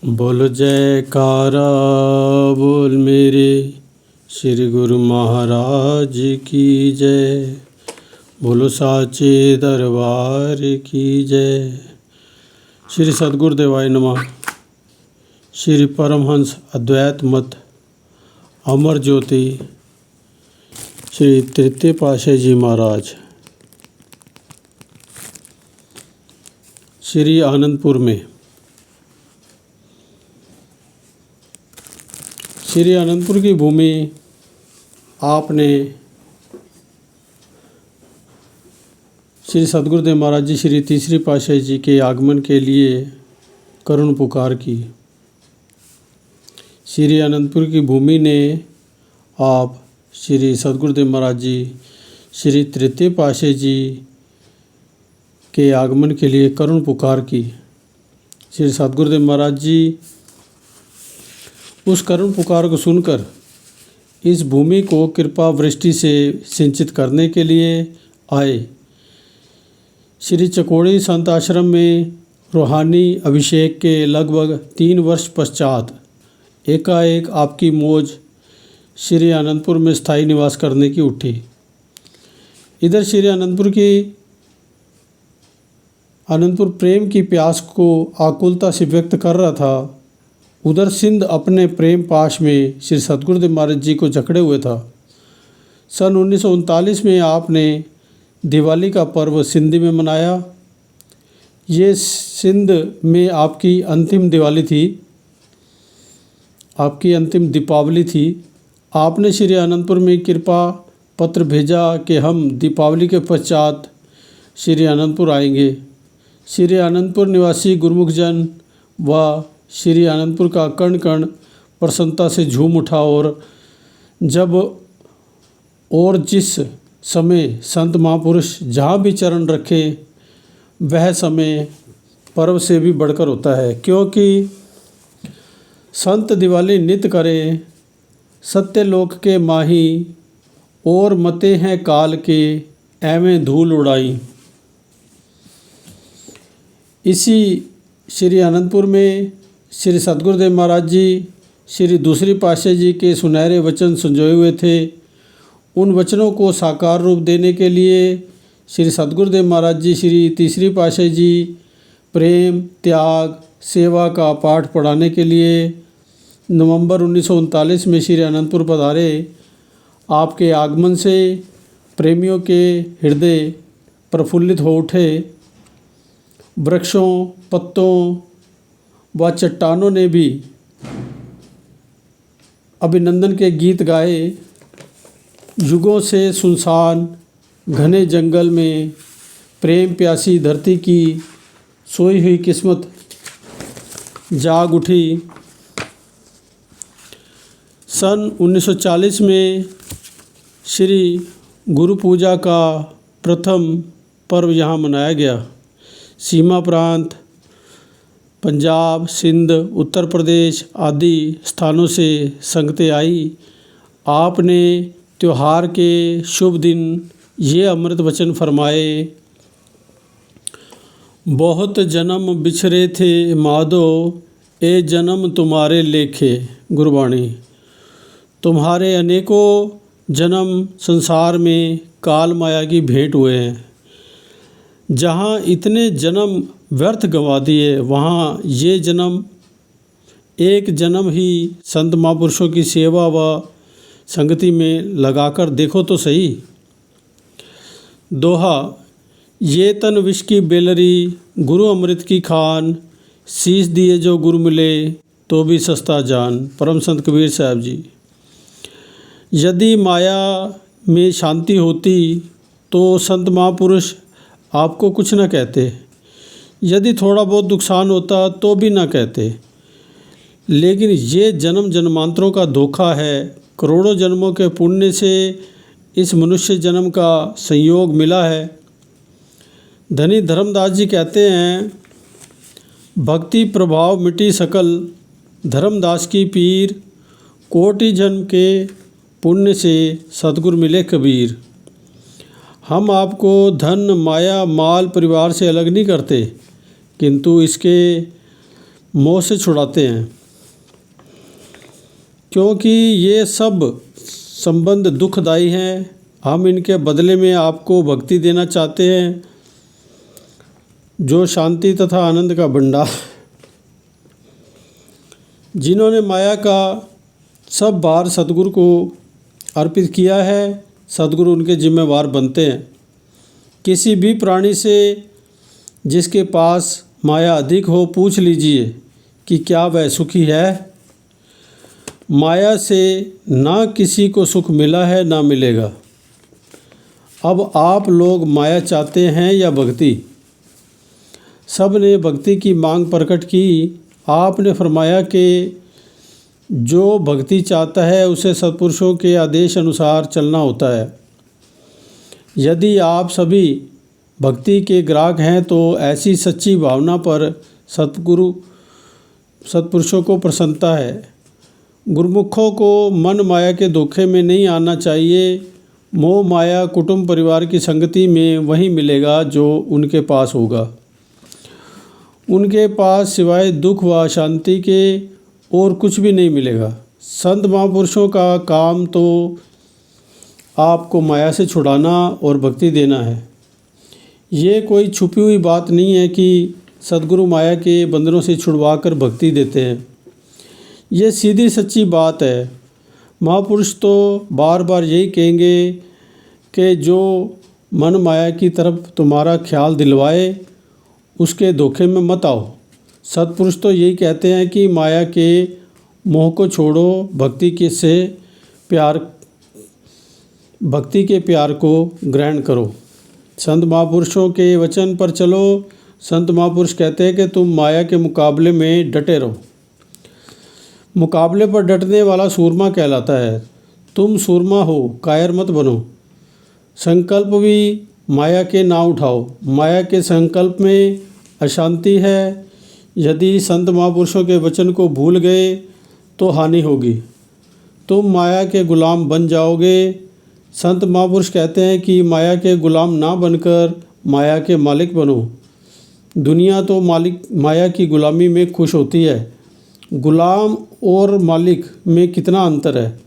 बोल जयकारा बोल मेरे श्री गुरु महाराज की जय। बोलो साचे दरबार की जय। श्री सद्गुरुदेवाय नमः। श्री परमहंस अद्वैत मत अमर ज्योति श्री तृतीय पातशाही जी महाराज श्री आनंदपुर में। श्री आनंदपुर की भूमि आपने श्री सद्गुरुदेव महाराज जी श्री तीसरी पातशाही जी के आगमन के लिए करुण पुकार की। श्री आनंदपुर की भूमि ने आप श्री सद्गुरुदेव महाराज जी श्री तृतीय पातशाही जी के आगमन के लिए करुण पुकार की। श्री सद्गुरुदेव महाराज जी उस करुण पुकार को सुनकर इस भूमि को कृपा वृष्टि से सिंचित करने के लिए आए। श्री चकोड़ी संत आश्रम में रूहानी अभिषेक के लगभग 3 वर्ष पश्चात एकाएक आपकी मौज श्री आनंदपुर में स्थायी निवास करने की उठी। इधर श्री आनंदपुर प्रेम की प्यास को आकुलता से व्यक्त कर रहा था, उधर सिंध अपने प्रेम पाश में श्री सद्गुरुदेव महाराज जी को जकड़े हुए था। सन 1939 में आपने दिवाली का पर्व सिंध में मनाया। ये सिंध में आपकी अंतिम दिवाली थी, आपकी अंतिम दीपावली थी। आपने श्री आनंदपुर में कृपा पत्र भेजा कि हम दीपावली के पश्चात श्री आनंदपुर आएंगे। श्री आनंदपुर निवासी गुरुमुख जन व श्री आनंदपुर का कण कण प्रसन्नता से झूम उठा और जिस समय संत महापुरुष जहाँ भी चरण रखे वह समय पर्व से भी बढ़कर होता है, क्योंकि संत दिवाली नित करे सत्यलोक के माही और मते हैं काल के एवें धूल उड़ाई। इसी श्री आनंदपुर में श्री सद्गुरुदेव महाराज जी श्री दूसरी पातशाही जी के सुनहरे वचन संजोए हुए थे। उन वचनों को साकार रूप देने के लिए श्री सद्गुरुदेव महाराज जी श्री तीसरी पातशाही जी प्रेम त्याग सेवा का पाठ पढ़ाने के लिए नवंबर 1939 में श्री आनंदपुर पधारे। आपके आगमन से प्रेमियों के हृदय प्रफुल्लित हो उठे। वृक्षों, पत्तों व चट्टानों ने भी अभिनंदन के गीत गाए। युगों से सुनसान घने जंगल में प्रेम प्यासी धरती की सोई हुई किस्मत जाग उठी। सन 1940 में श्री गुरु पूजा का प्रथम पर्व यहाँ मनाया गया। सीमा प्रांत पंजाब, सिंध, उत्तर प्रदेश आदि स्थानों से संगतें आई। आपने त्योहार के शुभ दिन ये अमृत वचन फरमाए। बहुत जन्म बिछरे थे माधो, ए जन्म तुम्हारे लेखे। गुरबाणी। तुम्हारे अनेकों जन्म संसार में काल माया की भेंट हुए हैं। जहाँ इतने जन्म व्यर्थ गंवा दिए, वहाँ ये जन्म एक जन्म ही संत महापुरुषों की सेवा व संगति में लगाकर देखो तो सही। दोहा। ये तन विष की बेलरी, गुरु अमृत की खान, शीश दिए जो गुरु मिले तो भी सस्ता जान। परम संत कबीर साहब जी। यदि माया में शांति होती तो संत महापुरुष आपको कुछ न कहते, यदि थोड़ा बहुत नुकसान होता तो भी ना कहते। लेकिन ये जन्म जन्मांतरों का धोखा है। करोड़ों जन्मों के पुण्य से इस मनुष्य जन्म का संयोग मिला है। धनी धर्मदास जी कहते हैं, भक्ति प्रभाव मिटी सकल, धर्मदास की पीर, कोटि जन्म के पुण्य से सतगुरु मिले कबीर। हम आपको धन माया माल परिवार से अलग नहीं करते, किंतु इसके मोह से छुड़ाते हैं, क्योंकि ये सब संबंध दुखदायी हैं। हम इनके बदले में आपको भक्ति देना चाहते हैं, जो शांति तथा आनंद का भंडार। जिन्होंने माया का सब भार सतगुरु को अर्पित किया है, सतगुरु उनके जिम्मेवार बनते हैं। किसी भी प्राणी से जिसके पास माया अधिक हो पूछ लीजिए कि क्या वह सुखी है। माया से ना किसी को सुख मिला है ना मिलेगा। अब आप लोग माया चाहते हैं या भक्ति? सब ने भक्ति की मांग प्रकट की। आपने फरमाया कि जो भक्ति चाहता है उसे सत्पुरुषों के आदेश अनुसार चलना होता है। यदि आप सभी भक्ति के ग्राहक हैं तो ऐसी सच्ची भावना पर सत्पुरुषों को प्रसन्नता है। गुरुमुखों को मन माया के धोखे में नहीं आना चाहिए। मोह माया कुटुंब परिवार की संगति में वही मिलेगा जो उनके पास होगा। उनके पास सिवाय दुख व शांति के और कुछ भी नहीं मिलेगा। संत महापुरुषों का काम तो आपको माया से छुड़ाना और भक्ति देना है। ये कोई छुपी हुई बात नहीं है कि सद्गुरु माया के बंधनों से छुड़वा कर भक्ति देते हैं। ये सीधी सच्ची बात है। महापुरुष तो बार बार यही कहेंगे कि जो मन माया की तरफ तुम्हारा ख्याल दिलवाए उसके धोखे में मत आओ। सत्पुरुष तो यही कहते हैं कि माया के मोह को छोड़ो, भक्ति के प्यार को ग्रहण करो। संत महापुरुषों के वचन पर चलो। संत महापुरुष कहते हैं कि तुम माया के मुकाबले में डटे रहो। मुकाबले पर डटने वाला सूरमा कहलाता है। तुम सूरमा हो, कायर मत बनो। संकल्प भी माया के ना उठाओ। माया के संकल्प में अशांति है। यदि संत महापुरुषों के वचन को भूल गए तो हानि होगी। तुम माया के गुलाम बन जाओगे। संत महापुरुष कहते हैं कि माया के गुलाम ना बनकर माया के मालिक बनो। दुनिया तो माया की गुलामी में खुश होती है। गुलाम और मालिक में कितना अंतर है।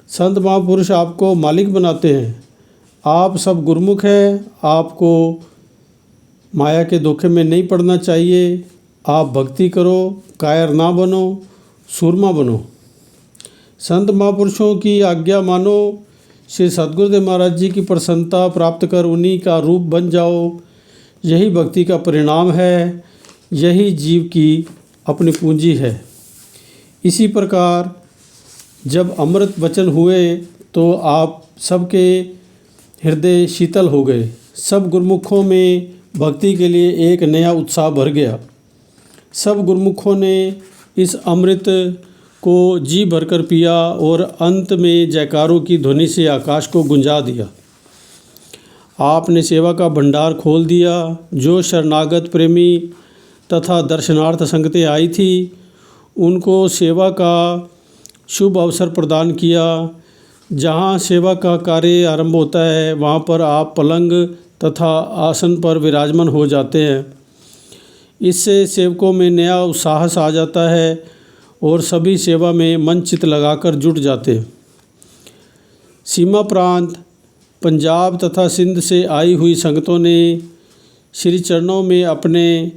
संत महापुरुष आपको मालिक बनाते हैं। आप सब गुरुमुख हैं। आपको माया के धोखे में नहीं पड़ना चाहिए। आप भक्ति करो, कायर ना बनो, सूरमा बनो। संत महापुरुषों की आज्ञा मानो। श्री सद्गुरुदेव महाराज जी की प्रसन्नता प्राप्त कर उन्हीं का रूप बन जाओ। यही भक्ति का परिणाम है। यही जीव की अपनी पूंजी है। इसी प्रकार जब अमृत वचन हुए तो आप सबके हृदय शीतल हो गए। सब गुरुमुखों में भक्ति के लिए एक नया उत्साह भर गया। सब गुरुमुखों ने इस अमृत को जी भरकर पिया और अंत में जयकारों की ध्वनि से आकाश को गुंजा दिया। आपने सेवा का भंडार खोल दिया। जो शरणागत प्रेमी तथा दर्शनार्थ संगतें आई थी उनको सेवा का शुभ अवसर प्रदान किया। जहाँ सेवा का कार्य आरंभ होता है वहाँ पर आप पलंग तथा आसन पर विराजमान हो जाते हैं। इससे सेवकों में नया उत्साह आ जाता है और सभी सेवा में मन चित लगाकर जुट जाते हैं। सीमा प्रांत पंजाब तथा सिंध से आई हुई संगतों ने श्री चरणों में अपने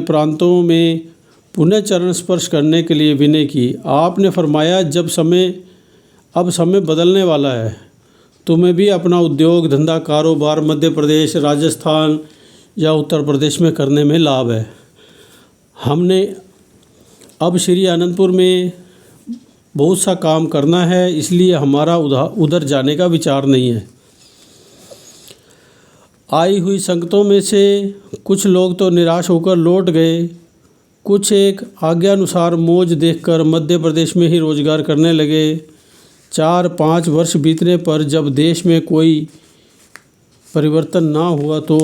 प्रांतों में पुनः चरण स्पर्श करने के लिए विनय की। आपने फरमाया अब समय बदलने वाला है। तुम्हें भी अपना उद्योग धंधा कारोबार मध्य प्रदेश, राजस्थान या उत्तर प्रदेश में करने में लाभ है। हमने अब श्री आनंदपुर में बहुत सा काम करना है, इसलिए हमारा उधर जाने का विचार नहीं है। आई हुई संगतों में से कुछ लोग तो निराश होकर लौट गए। कुछ एक आज्ञानुसार मौज देखकर मध्य प्रदेश में ही रोजगार करने लगे। 4-5 वर्ष बीतने पर जब देश में कोई परिवर्तन ना हुआ तो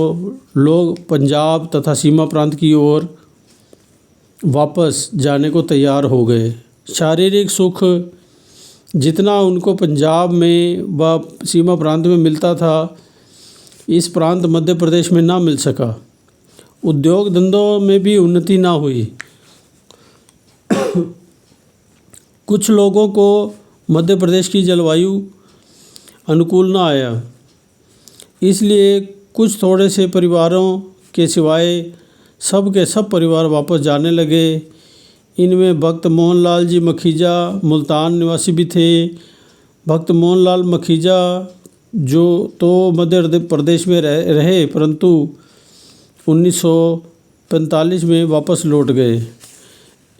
लोग पंजाब तथा सीमा प्रांत की ओर वापस जाने को तैयार हो गए। शारीरिक सुख जितना उनको पंजाब में व सीमा प्रांत में मिलता था, इस प्रांत मध्य प्रदेश में ना मिल सका। उद्योग धंधों में भी उन्नति ना हुई। कुछ लोगों को मध्य प्रदेश की जलवायु अनुकूल ना आया, इसलिए कुछ थोड़े से परिवारों के सिवाय सब के सब परिवार वापस जाने लगे। इनमें भक्त मोहनलाल जी मखीजा मुल्तान निवासी भी थे। भक्त मोहनलाल मखीजा जो तो मध्य प्रदेश में रहे परंतु 1945 में वापस लौट गए।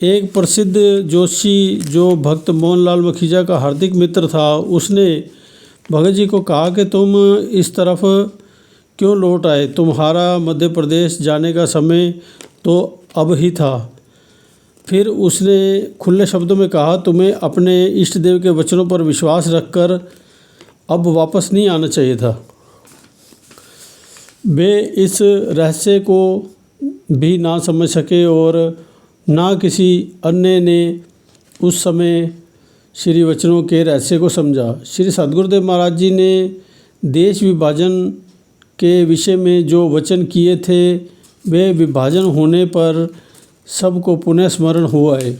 एक प्रसिद्ध जोशी जो भक्त मोहनलाल मखीजा का हार्दिक मित्र था, उसने भगत जी को कहा कि तुम इस तरफ क्यों लौट आए, तुम्हारा मध्य प्रदेश जाने का समय तो अब ही था। फिर उसने खुले शब्दों में कहा, तुम्हें अपने इष्ट देव के वचनों पर विश्वास रखकर अब वापस नहीं आना चाहिए था। वे इस रहस्य को भी ना समझ सके और ना किसी अन्य ने उस समय श्री वचनों के रहस्य को समझा। श्री सद्गुरुदेव महाराज जी ने देश विभाजन के विषय में जो वचन किए थे, वे विभाजन होने पर सबको पुनः स्मरण हुआ है।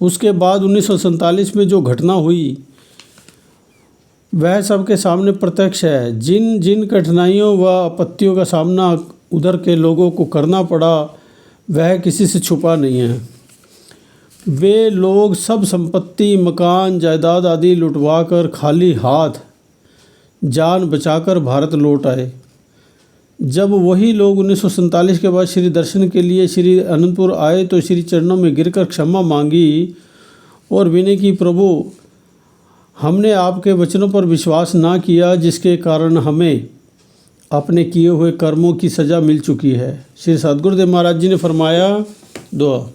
उसके बाद 1947 में जो घटना हुई वह सबके सामने प्रत्यक्ष है। जिन जिन कठिनाइयों व आपत्तियों का सामना उधर के लोगों को करना पड़ा वह किसी से छुपा नहीं है। वे लोग सब संपत्ति, मकान, जायदाद आदि लुटवा कर खाली हाथ जान बचाकर भारत लौट आए। जब वही लोग 1947 के बाद श्री दर्शन के लिए श्री अनंतपुर आए तो श्री चरणों में गिरकर क्षमा मांगी और विनय की, प्रभु हमने आपके वचनों पर विश्वास ना किया जिसके कारण हमें अपने किए हुए कर्मों की सज़ा मिल चुकी है। श्री सद्गुरुदेव महाराज जी ने फरमाया, दुआ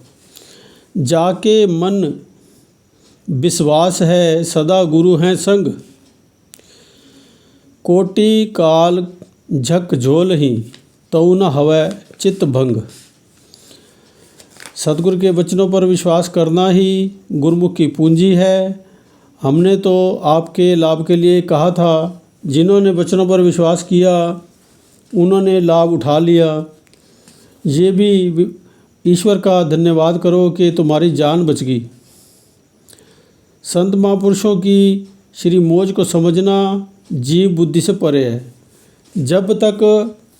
जाके मन विश्वास है सदा गुरु हैं संग, कोटि काल झक झोल ही तऊ न हवै चित्त भंग। सतगुरु के वचनों पर विश्वास करना ही गुरुमुख की पूंजी है। हमने तो आपके लाभ के लिए कहा था, जिन्होंने वचनों पर विश्वास किया उन्होंने लाभ उठा लिया। ये भी ईश्वर का धन्यवाद करो कि तुम्हारी जान बच गई। संत महापुरुषों की श्री मौज को समझना जीव बुद्धि से परे है। जब तक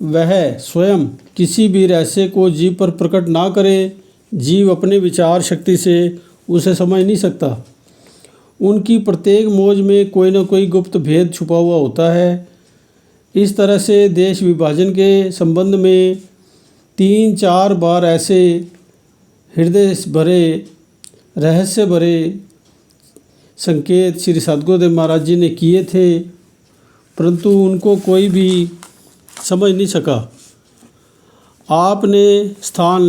वह स्वयं किसी भी रहस्य को जीव पर प्रकट ना करे, जीव अपने विचार शक्ति से उसे समझ नहीं सकता। उनकी प्रत्येक मौज में कोई न कोई गुप्त भेद छुपा हुआ होता है। इस तरह से देश विभाजन के संबंध में 3-4 बार ऐसे हृदय भरे, रहस्य भरे संकेत श्री सद्गुरुदेव महाराज जी ने किए थे, परंतु उनको कोई भी समझ नहीं सका। आपने स्थान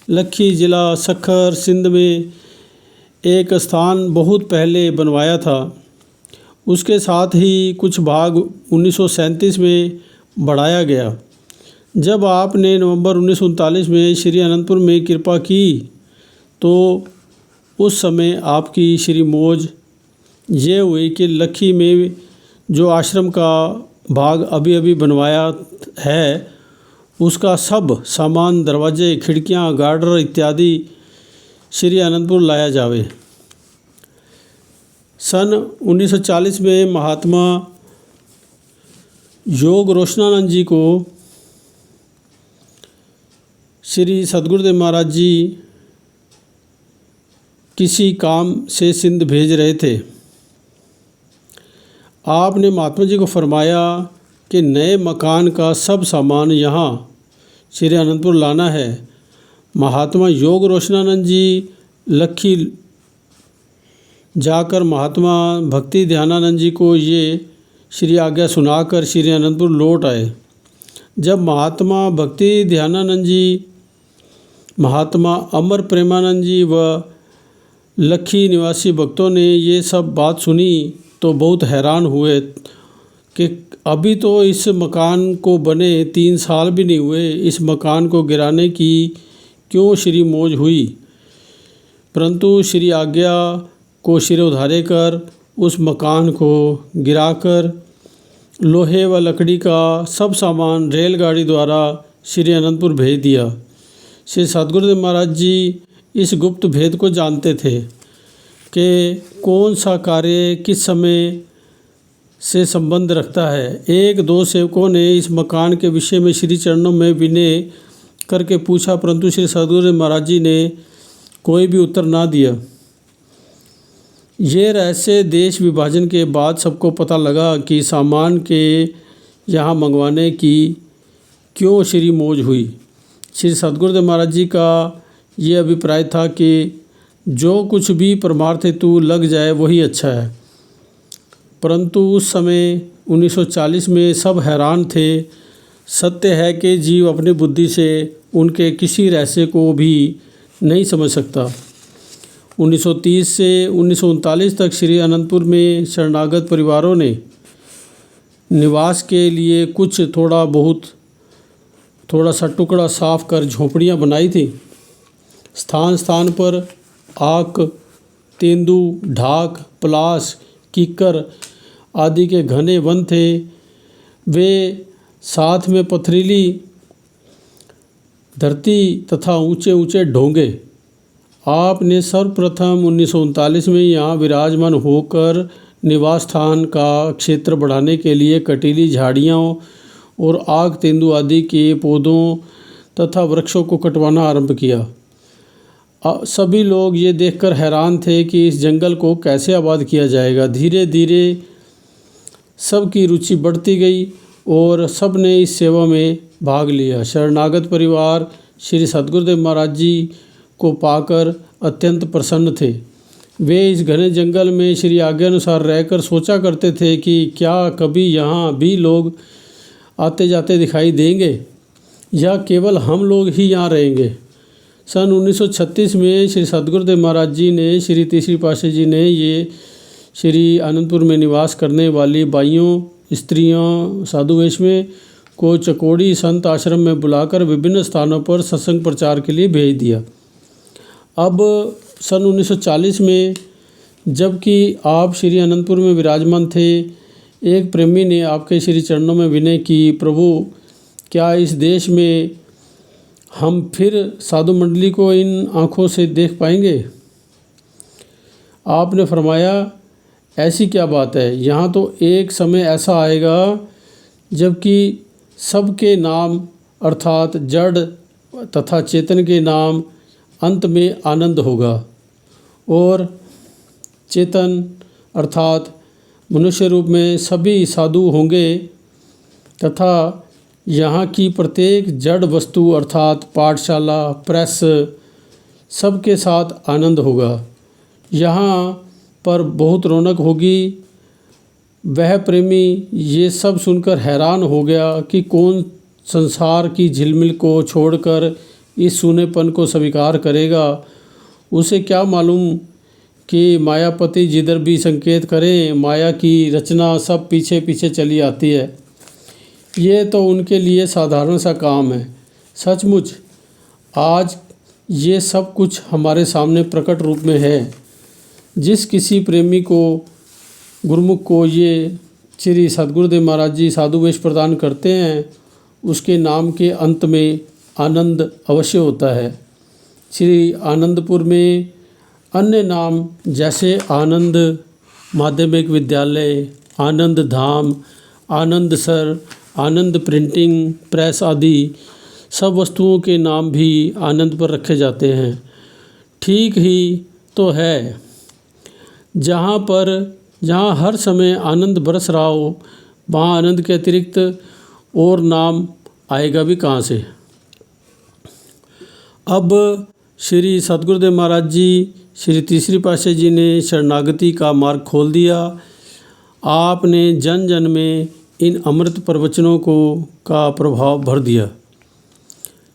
लखी ज़िला सखर सिंध में एक स्थान बहुत पहले बनवाया था। उसके साथ ही कुछ भाग 1937 में बढ़ाया गया। जब आपने नवंबर 1939 में श्री अनंतपुर में कृपा की तो उस समय आपकी श्री मौज ये हुई कि लखी में जो आश्रम का भाग अभी अभी बनवाया है उसका सब सामान, दरवाजे, खिड़कियां, गार्डर इत्यादि श्री अनंतपुर लाया जावे। सन 1940 में महात्मा योग रोशनानंद जी को श्री सद्गुरुदेव महाराज जी किसी काम से सिंध भेज रहे थे। आपने महात्मा जी को फरमाया कि नए मकान का सब सामान यहाँ श्री अनंतपुर लाना है। महात्मा योग रोशनानंद जी लखी जाकर महात्मा भक्ति ध्यानानंद जी को ये श्री आज्ञा सुनाकर श्री अनंतपुर लौट आए। जब महात्मा भक्ति ध्यानानंद जी, महात्मा अमर प्रेमानंद जी व लखी निवासी भक्तों ने ये सब बात सुनी तो बहुत हैरान हुए कि अभी तो इस मकान को बने 3 साल भी नहीं हुए, इस मकान को गिराने की क्यों श्री मौज हुई। परंतु श्री आज्ञा को सिरे उधारे कर उस मकान को गिराकर लोहे व लकड़ी का सब सामान रेलगाड़ी द्वारा श्री अनंतपुर भेज दिया। श्री सद्गुरुदेव महाराज जी इस गुप्त भेद को जानते थे कि कौन सा कार्य किस समय से संबंध रखता है। एक दो सेवकों ने इस मकान के विषय में श्री चरणों में विनय करके पूछा, परंतु श्री सद्गुरुदेव महाराज जी ने कोई भी उत्तर ना दिया। ये रहस्य देश विभाजन के बाद सबको पता लगा कि सामान के यहाँ मंगवाने की क्यों श्री मौज हुई। श्री सद्गुरुदेव महाराज जी का ये अभिप्राय था कि जो कुछ भी परमार्थ हेतु लग जाए वही अच्छा है, परंतु उस समय 1940 में सब हैरान थे। सत्य है कि जीव अपनी बुद्धि से उनके किसी रहस्य को भी नहीं समझ सकता। 1930 से 1939 तक श्री अनंतपुर में शरणागत परिवारों ने निवास के लिए कुछ थोड़ा सा टुकड़ा साफ कर झोपड़ियाँ बनाई थी। स्थान स्थान पर आक, तेंदू, ढाक, पलाश, कीकर आदि के घने वन थे। वे साथ में पथरीली धरती तथा ऊंचे ऊंचे ढोंगे। आपने सर्वप्रथम 1939 में यहाँ विराजमान होकर निवास स्थान का क्षेत्र बढ़ाने के लिए कटीली झाड़ियों और आग, तेंदू आदि के पौधों तथा वृक्षों को कटवाना आरंभ किया। सभी लोग ये देखकर हैरान थे कि इस जंगल को कैसे आबाद किया जाएगा। धीरे धीरे सबकी रुचि बढ़ती गई और सब ने इस सेवा में भाग लिया। शरणागत परिवार श्री सद्गुरुदेव महाराज जी को पाकर अत्यंत प्रसन्न थे। वे इस घने जंगल में श्री आज्ञा अनुसार रहकर सोचा करते थे कि क्या कभी यहाँ भी लोग आते जाते दिखाई देंगे या केवल हम लोग ही यहाँ रहेंगे। सन 1936 में श्री सद्गुरुदेव महाराज जी ने, श्री तीसरी पातशाही जी ने ये श्री अनंतपुर में निवास करने वाली बाइयों, स्त्रियों, साधु वेश में को चकोड़ी संत आश्रम में बुलाकर विभिन्न स्थानों पर सत्संग प्रचार के लिए भेज दिया। अब सन 1940 में जबकि आप श्री अनंतपुर में विराजमान थे, एक प्रेमी ने आपके श्री चरणों में विनय की, प्रभु क्या इस देश में हम फिर साधु मंडली को इन आँखों से देख पाएंगे? आपने फरमाया, ऐसी क्या बात है, यहाँ तो एक समय ऐसा आएगा जबकि सबके नाम अर्थात जड़ तथा चेतन के नाम अंत में आनंद होगा और चेतन अर्थात मनुष्य रूप में सभी साधु होंगे तथा यहाँ की प्रत्येक जड़ वस्तु अर्थात पाठशाला, प्रेस सबके साथ आनंद होगा। यहाँ पर बहुत रौनक होगी। वह प्रेमी ये सब सुनकर हैरान हो गया कि कौन संसार की झिलमिल को छोड़कर इस सूनेपन को स्वीकार करेगा। उसे क्या मालूम कि मायापति जिधर भी संकेत करें माया की रचना सब पीछे पीछे चली आती है। ये तो उनके लिए साधारण सा काम है। सचमुच आज ये सब कुछ हमारे सामने प्रकट रूप में है। जिस किसी प्रेमी को, गुरुमुख को ये श्री सद्गुरुदेव महाराज जी साधु वेश प्रदान करते हैं, उसके नाम के अंत में आनंद अवश्य होता है। श्री आनंदपुर में अन्य नाम जैसे आनंद माध्यमिक विद्यालय, आनंद धाम, आनंद सर, आनंद प्रिंटिंग प्रेस आदि सब वस्तुओं के नाम भी आनंद पर रखे जाते हैं। ठीक ही तो है, जहाँ हर समय आनंद बरस रहा हो, वहाँ आनंद के अतिरिक्त और नाम आएगा भी कहाँ से। अब श्री सद्गुरुदेव महाराज जी, श्री तीसरी पातशाही जी ने शरणागति का मार्ग खोल दिया। आपने जन जन में इन अमृत प्रवचनों का प्रभाव भर दिया।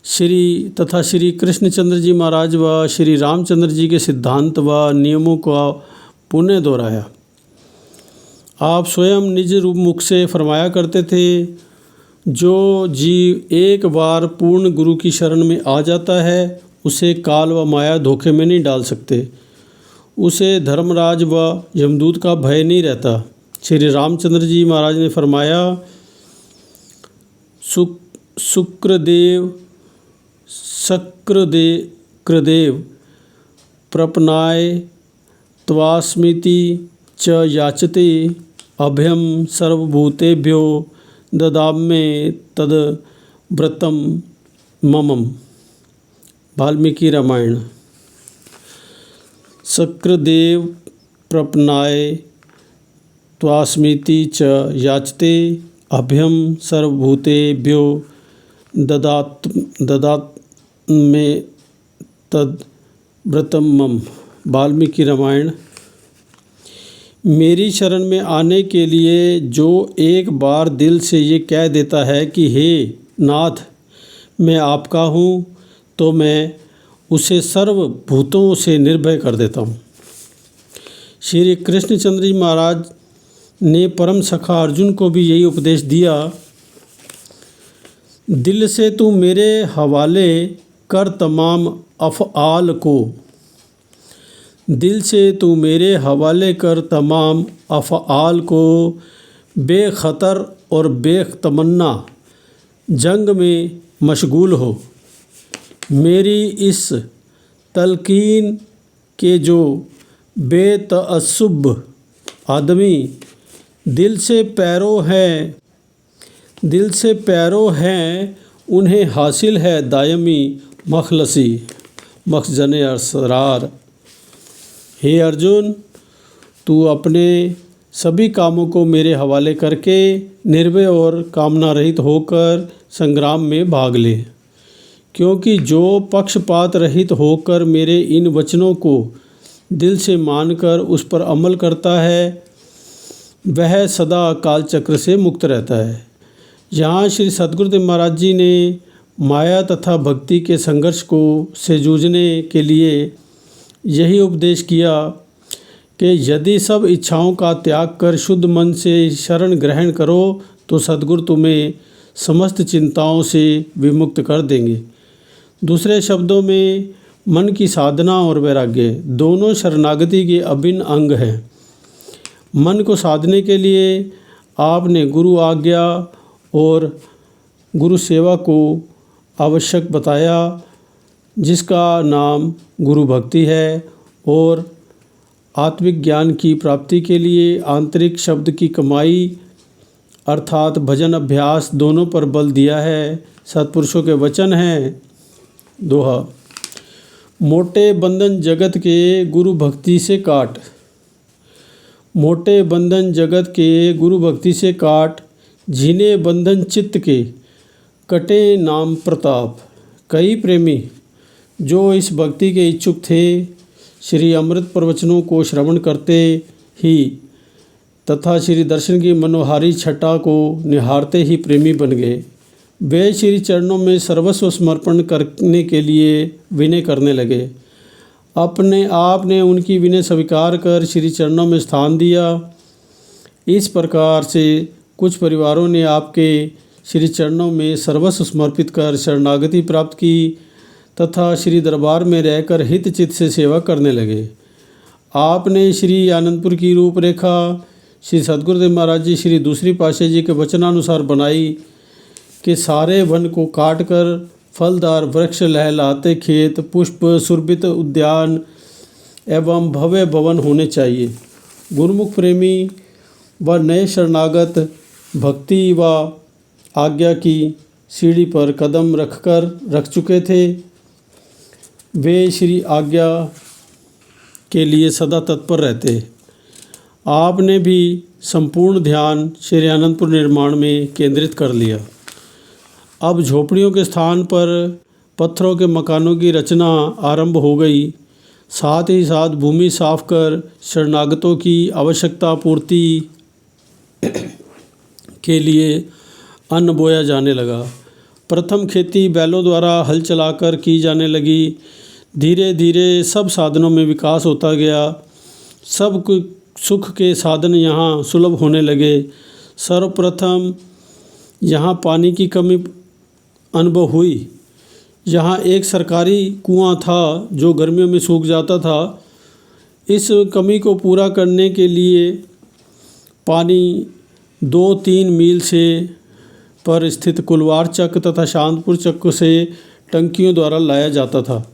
श्री कृष्णचंद्र जी महाराज व श्री रामचंद्र जी के सिद्धांत व नियमों का पुनः दोहराया। आप स्वयं निज रूप मुख से फरमाया करते थे, जो जीव एक बार पूर्ण गुरु की शरण में आ जाता है, उसे काल व माया धोखे में नहीं डाल सकते। उसे धर्मराज व यमदूत का भय नहीं रहता। श्री रामचंद्र जी महाराज ने फरमाया, शुक्रदेव कृदेव प्रपन्नाय त्वास्मीति च याचते अभयं सर्वभूतेभ्यो ददाम्ये तद व्रतम ममम। वाल्मीकि रामायण। शुक्रदेव प्रपन्नाय त्वास्मीति च याचते अभयं सर्वभूतेभ्यो ददाम्ये तद व्रतम मम। वाल्मीकि रामायण। मेरी शरण में आने के लिए जो एक बार दिल से ये कह देता है कि हे नाथ मैं आपका हूँ, तो मैं उसे सर्वभूतों से निर्भय कर देता हूँ। श्री कृष्णचंद्र जी महाराज ने परम सखा अर्जुन को भी यही उपदेश दिया। दिल से तू मेरे हवाले कर तमाम अफ़आल को, दिल से तू मेरे हवाले कर तमाम अफ़आल को, बेखतर और बेतमन्ना जंग में मशगूल हो। मेरी इस तलकीन के जो बेतअस्सुब आदमी दिल से पैरों हैं, उन्हें हासिल है दायमी मखलसी मखजन असरार। हे अर्जुन, तू अपने सभी कामों को मेरे हवाले करके निर्भय और कामना रहित होकर संग्राम में भाग ले, क्योंकि जो पक्षपात रहित होकर मेरे इन वचनों को दिल से मानकर उस पर अमल करता है वह सदा काल चक्र से मुक्त रहता है। यहाँ श्री सद्गुरुदेव महाराज जी ने माया तथा भक्ति के संघर्ष से जूझने के लिए यही उपदेश किया कि यदि सब इच्छाओं का त्याग कर शुद्ध मन से शरण ग्रहण करो तो सद्गुरु तुम्हें समस्त चिंताओं से विमुक्त कर देंगे। दूसरे शब्दों में मन की साधना और वैराग्य दोनों शरणागति के अभिन्न अंग हैं। मन को साधने के लिए आपने गुरु आज्ञा और गुरु सेवा को आवश्यक बताया, जिसका नाम गुरु भक्ति है, और आत्मिक ज्ञान की प्राप्ति के लिए आंतरिक शब्द की कमाई अर्थात भजन अभ्यास दोनों पर बल दिया है। सत्पुरुषों के वचन हैं, दोहा, मोटे बंधन जगत के गुरु भक्ति से काट, मोटे बंधन जगत के गुरु भक्ति से काट, झीने बंधन चित्त के कटे नाम प्रताप। कई प्रेमी जो इस भक्ति के इच्छुक थे श्री अमृत प्रवचनों को श्रवण करते ही तथा श्री दर्शन की मनोहारी छटा को निहारते ही प्रेमी बन गए। वे श्री चरणों में सर्वस्व समर्पण करने के लिए विनय करने लगे। अपने आप ने उनकी विनय स्वीकार कर श्री चरणों में स्थान दिया। इस प्रकार से कुछ परिवारों ने आपके श्री चरणों में सर्वस्व समर्पित कर शरणागति प्राप्त की तथा श्री दरबार में रहकर हित चित्त से सेवा करने लगे। आपने श्री आनंदपुर की रूपरेखा श्री सद्गुरुदेव महाराज जी श्री दूसरी पातशाही जी के वचनानुसार बनाई कि सारे वन को काटकर फलदार वृक्ष, लहलाते खेत, पुष्प सुरभित उद्यान एवं भव्य भवन होने चाहिए। गुरुमुख प्रेमी व नए शरणागत भक्ति व आज्ञा की सीढ़ी पर कदम रख चुके थे। वे श्री आज्ञा के लिए सदा तत्पर रहते। आपने भी संपूर्ण ध्यान श्री आनंदपुर निर्माण में केंद्रित कर लिया। अब झोपड़ियों के स्थान पर पत्थरों के मकानों की रचना आरंभ हो गई। साथ ही साथ भूमि साफ कर शरणागतों की आवश्यकता पूर्ति के लिए अन्न बोया जाने लगा। प्रथम खेती बैलों द्वारा हल चलाकर की जाने लगी। धीरे धीरे सब साधनों में विकास होता गया। सब सुख के साधन यहाँ सुलभ होने लगे। सर्वप्रथम यहाँ पानी की कमी अनुभव हुई। यहाँ एक सरकारी कुआं था जो गर्मियों में सूख जाता था। इस कमी को पूरा करने के लिए पानी 2-3 मील से पर स्थित कुलवार चक तथा शांतपुर चक से टंकियों द्वारा लाया जाता था।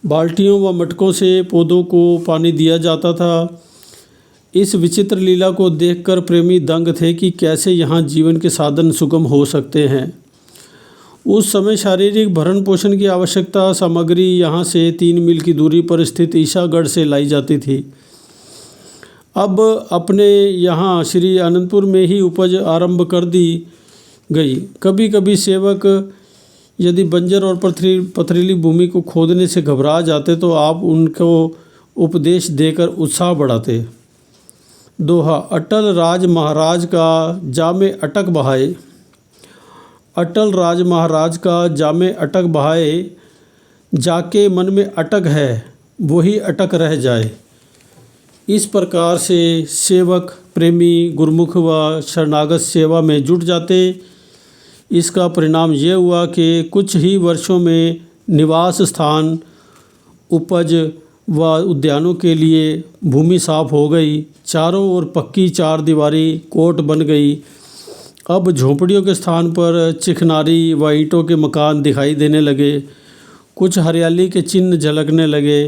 बाल्टियों व मटकों से पौधों को पानी दिया जाता था। इस विचित्र लीला को देखकर प्रेमी दंग थे कि कैसे यहाँ जीवन के साधन सुगम हो सकते हैं। उस समय शारीरिक भरण पोषण की आवश्यकता सामग्री यहाँ से 3 मील की दूरी पर स्थित ईसागढ़ से लाई जाती थी। अब अपने यहाँ श्री आनंदपुर में ही उपज आरंभ कर दी गई। कभी कभी सेवक यदि बंजर और पथरीली भूमि को खोदने से घबरा जाते तो आप उनको उपदेश देकर उत्साह बढ़ाते। दोहा, अटल राज महाराज का जामे अटक बहाए। अटल राज महाराज का जामे अटक बहाए, जाके मन में अटक है वही अटक रह जाए। इस प्रकार से सेवक प्रेमी गुरुमुख व शरणागत सेवा में जुट जाते। इसका परिणाम यह हुआ कि कुछ ही वर्षों में निवास स्थान, उपज व उद्यानों के लिए भूमि साफ हो गई। चारों ओर पक्की 4 दीवारी कोट बन गई। अब झोंपड़ियों के स्थान पर चिकनारी व ईंटों के मकान दिखाई देने लगे। कुछ हरियाली के चिन्ह झलकने लगे।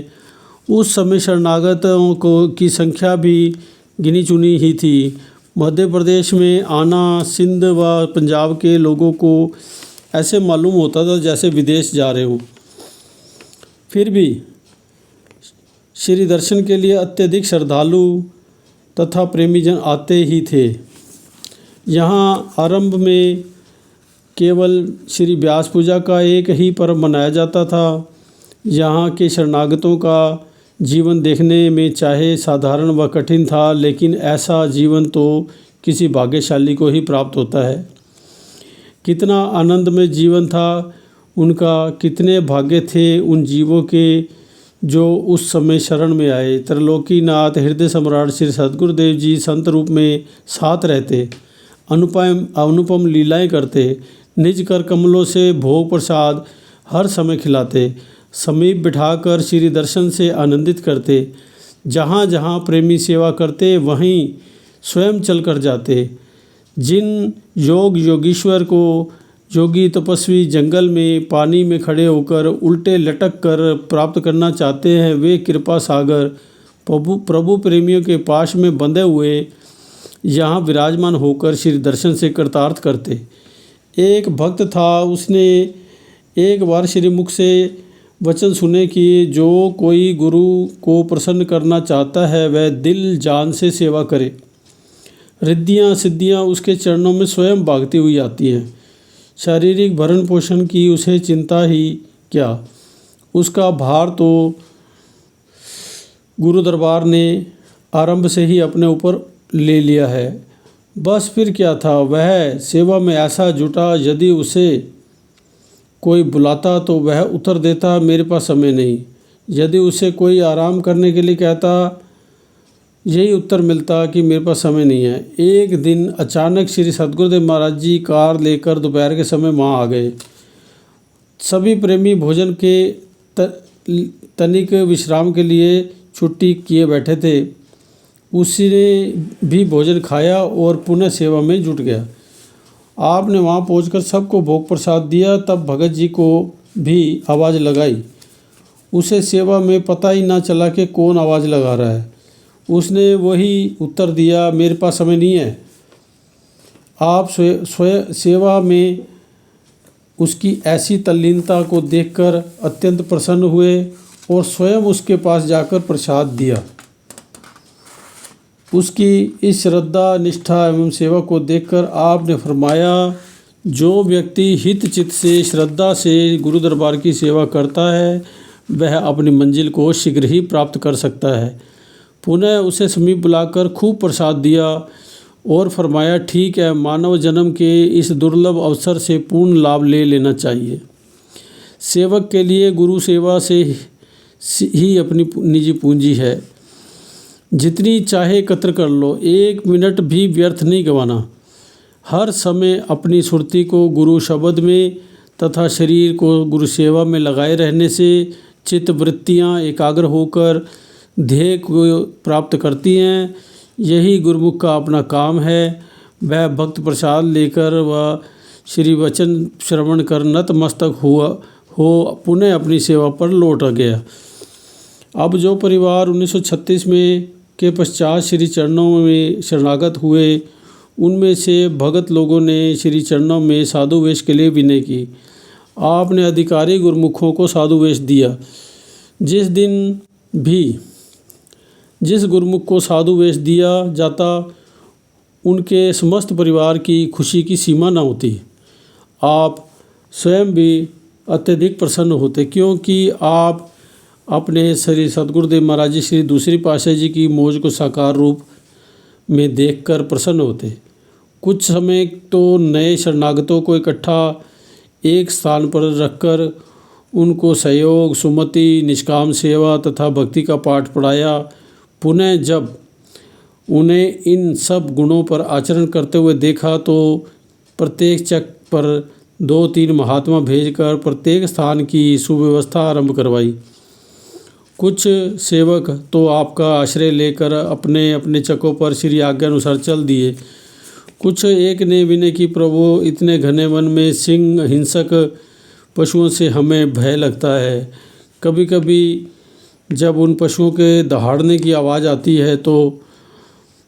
उस समय शरणागतों की संख्या भी गिनी चुनी ही थी। मध्य प्रदेश में आना सिंध व पंजाब के लोगों को ऐसे मालूम होता था जैसे विदेश जा रहे हों। फिर भी श्री दर्शन के लिए अत्यधिक श्रद्धालु तथा प्रेमीजन आते ही थे। यहाँ आरंभ में केवल श्री व्यास पूजा का एक ही पर्व मनाया जाता था। यहाँ के शरणागतों का जीवन देखने में चाहे साधारण व कठिन था, लेकिन ऐसा जीवन तो किसी भाग्यशाली को ही प्राप्त होता है। कितना आनंदमय जीवन था उनका, कितने भाग्य थे उन जीवों के जो उस समय शरण में आए। त्रिलोकीनाथ हृदय सम्राट श्री सद्गुरुदेव जी संत रूप में साथ रहते, अनुपम लीलाएं करते, निज कर कमलों से भोग प्रसाद हर समय खिलाते, समीप बिठाकर श्री दर्शन से आनंदित करते। जहाँ जहाँ प्रेमी सेवा करते वहीं स्वयं चल कर जाते। जिन योगीश्वर को योगी तपस्वी जंगल में पानी में खड़े होकर उल्टे लटक कर प्राप्त करना चाहते हैं, वे कृपा सागर प्रभु प्रेमियों के पाश में बंधे हुए यहाँ विराजमान होकर श्री दर्शन से कृतार्थ करते। एक भक्त था, उसने एक बार श्री मुख से वचन सुने कि जो कोई गुरु को प्रसन्न करना चाहता है वह दिल जान से सेवा करे। रिद्धियाँ सिद्धियाँ उसके चरणों में स्वयं भागती हुई आती हैं। शारीरिक भरण पोषण की उसे चिंता ही क्या, उसका भार तो गुरु दरबार ने आरंभ से ही अपने ऊपर ले लिया है। बस फिर क्या था, वह सेवा में ऐसा जुटा, यदि उसे कोई बुलाता तो वह उत्तर देता मेरे पास समय नहीं। यदि उसे कोई आराम करने के लिए कहता, यही उत्तर मिलता कि मेरे पास समय नहीं है। एक दिन अचानक श्री सद्गुरुदेव महाराज जी कार लेकर दोपहर के समय वहाँ आ गए। सभी प्रेमी भोजन के तनिक विश्राम के लिए छुट्टी किए बैठे थे। उसने भी भोजन खाया और पुनः सेवा में जुट गया। आपने वहाँ पहुंचकर सबको भोग प्रसाद दिया। तब भगत जी को भी आवाज़ लगाई। उसे सेवा में पता ही ना चला कि कौन आवाज़ लगा रहा है। उसने वही उत्तर दिया, मेरे पास समय नहीं है। आप स्वयं सेवा में उसकी ऐसी तल्लीनता को देखकर अत्यंत प्रसन्न हुए और स्वयं उसके पास जाकर प्रसाद दिया। उसकी इस श्रद्धा, निष्ठा एवं सेवा को देखकर आपने फरमाया, जो व्यक्ति हित चित्त से श्रद्धा से गुरु दरबार की सेवा करता है वह अपनी मंजिल को शीघ्र ही प्राप्त कर सकता है। पुनः उसे समीप बुलाकर खूब प्रसाद दिया और फरमाया, ठीक है, मानव जन्म के इस दुर्लभ अवसर से पूर्ण लाभ ले लेना चाहिए। सेवक के लिए गुरु सेवा से ही अपनी निजी पूंजी है। जितनी चाहे एकत्र कर लो, 1 मिनट भी व्यर्थ नहीं गंवाना। हर समय अपनी सुरती को गुरु शब्द में तथा शरीर को गुरु सेवा में लगाए रहने से चित्त वृत्तियाँ एकाग्र होकर ध्येय को प्राप्त करती हैं। यही गुरुमुख का अपना काम है। वह भक्त प्रसाद लेकर व श्री वचन श्रवण कर नतमस्तक हो पुनः अपनी सेवा पर लौट गया। अब जो परिवार 1936 में के पश्चात श्री चरणों में शरणागत हुए, उनमें से भगत लोगों ने श्री चरणों में साधु वेश के लिए विनय की। आपने अधिकारी गुरुमुखों को साधु वेश दिया। जिस दिन भी जिस गुरुमुख को साधु वेश दिया जाता, उनके समस्त परिवार की खुशी की सीमा न होती। आप स्वयं भी अत्यधिक प्रसन्न होते, क्योंकि आप अपने श्री सद्गुरुदेव महाराज जी श्री दूसरी पातशाही जी की मौज को साकार रूप में देखकर प्रसन्न होते। कुछ समय तो नए शरणागतों को इकट्ठा एक स्थान पर रखकर उनको सहयोग, सुमति, निष्काम सेवा तथा भक्ति का पाठ पढ़ाया। पुनः जब उन्हें इन सब गुणों पर आचरण करते हुए देखा तो प्रत्येक चक पर 2-3 महात्मा भेजकर प्रत्येक स्थान की सुव्यवस्था आरंभ करवाई। कुछ सेवक तो आपका आश्रय लेकर अपने अपने चकों पर श्री आज्ञा अनुसार चल दिए। कुछ एक ने विनय की, प्रभु इतने घने वन में सिंह हिंसक पशुओं से हमें भय लगता है। कभी कभी जब उन पशुओं के दहाड़ने की आवाज़ आती है तो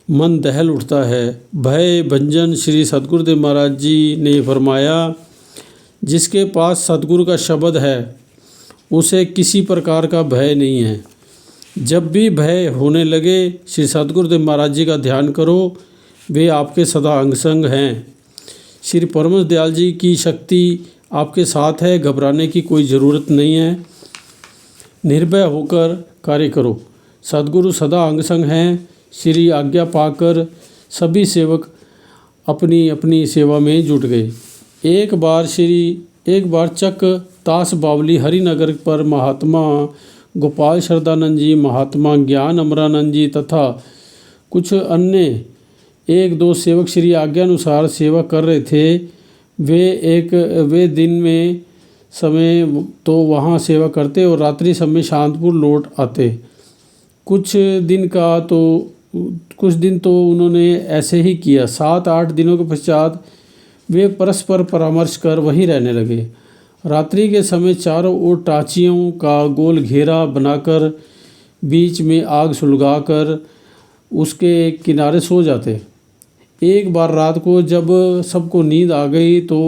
मन दहल उठता है। भय भंजन श्री सद्गुरुदेव महाराज जी ने फरमाया, जिसके पास सद्गुरु का शब्द है उसे किसी प्रकार का भय नहीं है। जब भी भय होने लगे श्री सद्गुरुदेव महाराज जी का ध्यान करो, वे आपके सदा अंग संग हैं। श्री परमहंस दयाल जी की शक्ति आपके साथ है, घबराने की कोई ज़रूरत नहीं है। निर्भय होकर कार्य करो, सद्गुरु सदा अंग संग हैं। श्री आज्ञा पाकर सभी सेवक अपनी अपनी सेवा में जुट गए। एक बार चक तास बावली हरिनगर पर महात्मा गोपाल शरदानंद जी, महात्मा ज्ञान अमरानंद जी तथा कुछ अन्य 1-2 सेवक श्री आज्ञानुसार सेवा कर रहे थे। वे दिन में समय तो वहाँ सेवा करते और रात्रि समय शांतपुर लौट आते। कुछ दिन तो उन्होंने ऐसे ही किया। 7-8 दिनों के पश्चात वे परस्पर परामर्श कर वहीं रहने लगे। रात्रि के समय चारों ओर टाचियों का गोल घेरा बनाकर बीच में आग सुलगाकर उसके किनारे सो जाते। एक बार रात को जब सबको नींद आ गई तो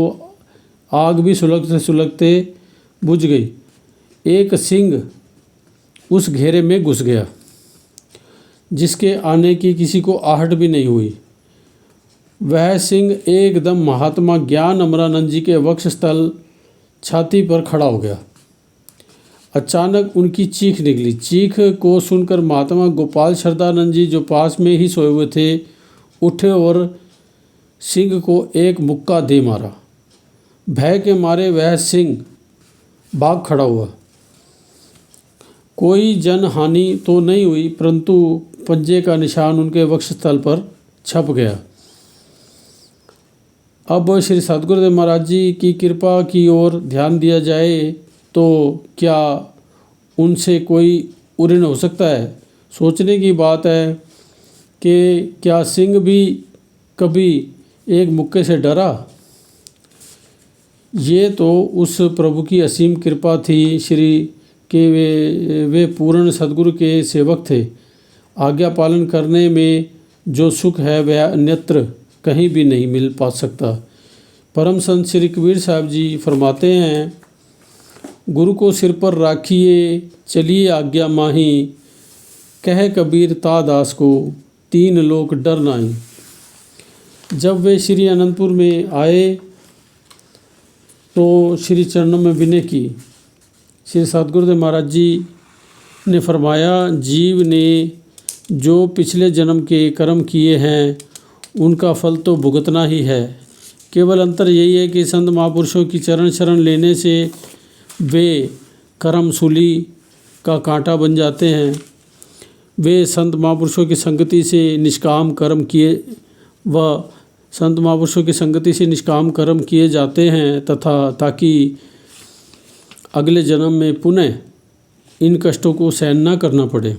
आग भी सुलगते सुलगते बुझ गई। एक सिंह उस घेरे में घुस गया, जिसके आने की किसी को आहट भी नहीं हुई। वह सिंह एकदम महात्मा ज्ञान अमरानंद जी के वक्षस्थल छाती पर खड़ा हो गया। अचानक उनकी चीख निकली। चीख को सुनकर महात्मा गोपाल शरदानंद जी, जो पास में ही सोए हुए थे, उठे और सिंह को एक मुक्का दे मारा। भय के मारे वह सिंह भाग खड़ा हुआ। कोई जन हानि तो नहीं हुई, परंतु पंजे का निशान उनके वक्षस्थल पर छप गया। अब श्री सद्गुरुदेव महाराज जी की कृपा की ओर ध्यान दिया जाए तो क्या उनसे कोई उऋण हो सकता है। सोचने की बात है कि क्या सिंह भी कभी एक मुक्के से डरा। ये तो उस प्रभु की असीम कृपा थी श्री के वे पूर्ण सद्गुरु के सेवक थे। आज्ञा पालन करने में जो सुख है वह अन्यत्र कहीं भी नहीं मिल पा सकता। परम संत श्री कबीर साहब जी फरमाते हैं, गुरु को सिर पर राखिए चलिए आज्ञा माही, कह कबीर ता दास को 3 लोक डर नाही। जब वे श्री अनंतपुर में आए तो श्री चरणों में विनय की। श्री सद्गुरुदेव महाराज जी ने फरमाया, जीव ने जो पिछले जन्म के कर्म किए हैं उनका फल तो भुगतना ही है। केवल अंतर यही है कि संत महापुरुषों की चरण शरण लेने से वे कर्म सूली का कांटा बन जाते हैं। वे संत महापुरुषों की संगति से निष्काम कर्म किए जाते हैं तथा ताकि अगले जन्म में पुनः इन कष्टों को सहन न करना पड़े।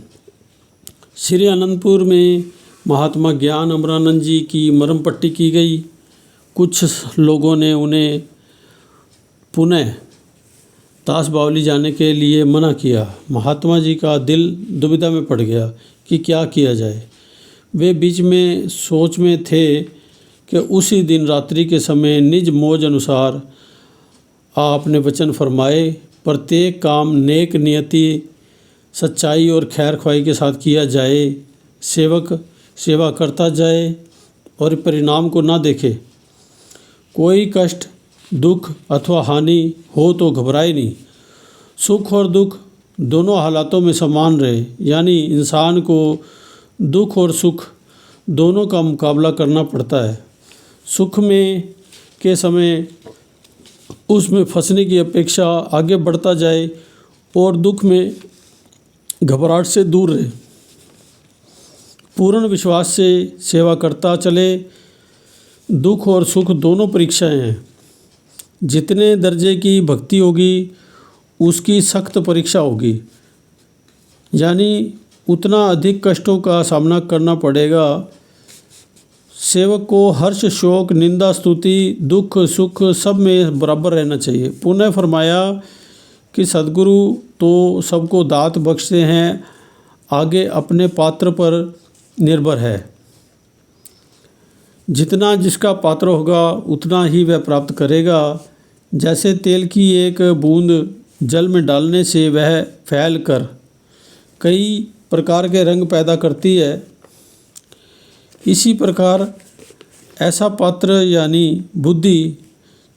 श्री अनंतपुर में महात्मा ज्ञान अमरानंद जी की मरम पट्टी की गई। कुछ लोगों ने उन्हें पुनः ताश बावली जाने के लिए मना किया। महात्मा जी का दिल दुविधा में पड़ गया कि क्या किया जाए। वे बीच में सोच में थे कि उसी दिन रात्रि के समय निज मौज अनुसार आपने वचन फरमाए, प्रत्येक काम नेक नियति, सच्चाई और खैर ख्वाही के साथ किया जाए। सेवक सेवा करता जाए और परिणाम को ना देखे। कोई कष्ट, दुख अथवा हानि हो तो घबराए नहीं। सुख और दुख दोनों हालातों में समान रहे, यानी इंसान को दुख और सुख दोनों का मुकाबला करना पड़ता है। सुख में के समय उसमें फंसने की अपेक्षा आगे बढ़ता जाए और दुख में घबराहट से दूर रहे। पूर्ण विश्वास से सेवा करता चले। दुख और सुख दोनों परीक्षाएं हैं। जितने दर्जे की भक्ति होगी उसकी सख्त परीक्षा होगी, यानी उतना अधिक कष्टों का सामना करना पड़ेगा। सेवक को हर्ष, शोक, निंदा, स्तुति, दुख, सुख सब में बराबर रहना चाहिए। पुनः फरमाया कि सद्गुरु तो सबको दात बख्शते हैं, आगे अपने पात्र पर निर्भर है। जितना जिसका पात्र होगा उतना ही वह प्राप्त करेगा। जैसे तेल की एक बूंद जल में डालने से वह फैल कर कई प्रकार के रंग पैदा करती है, इसी प्रकार ऐसा पात्र यानी बुद्धि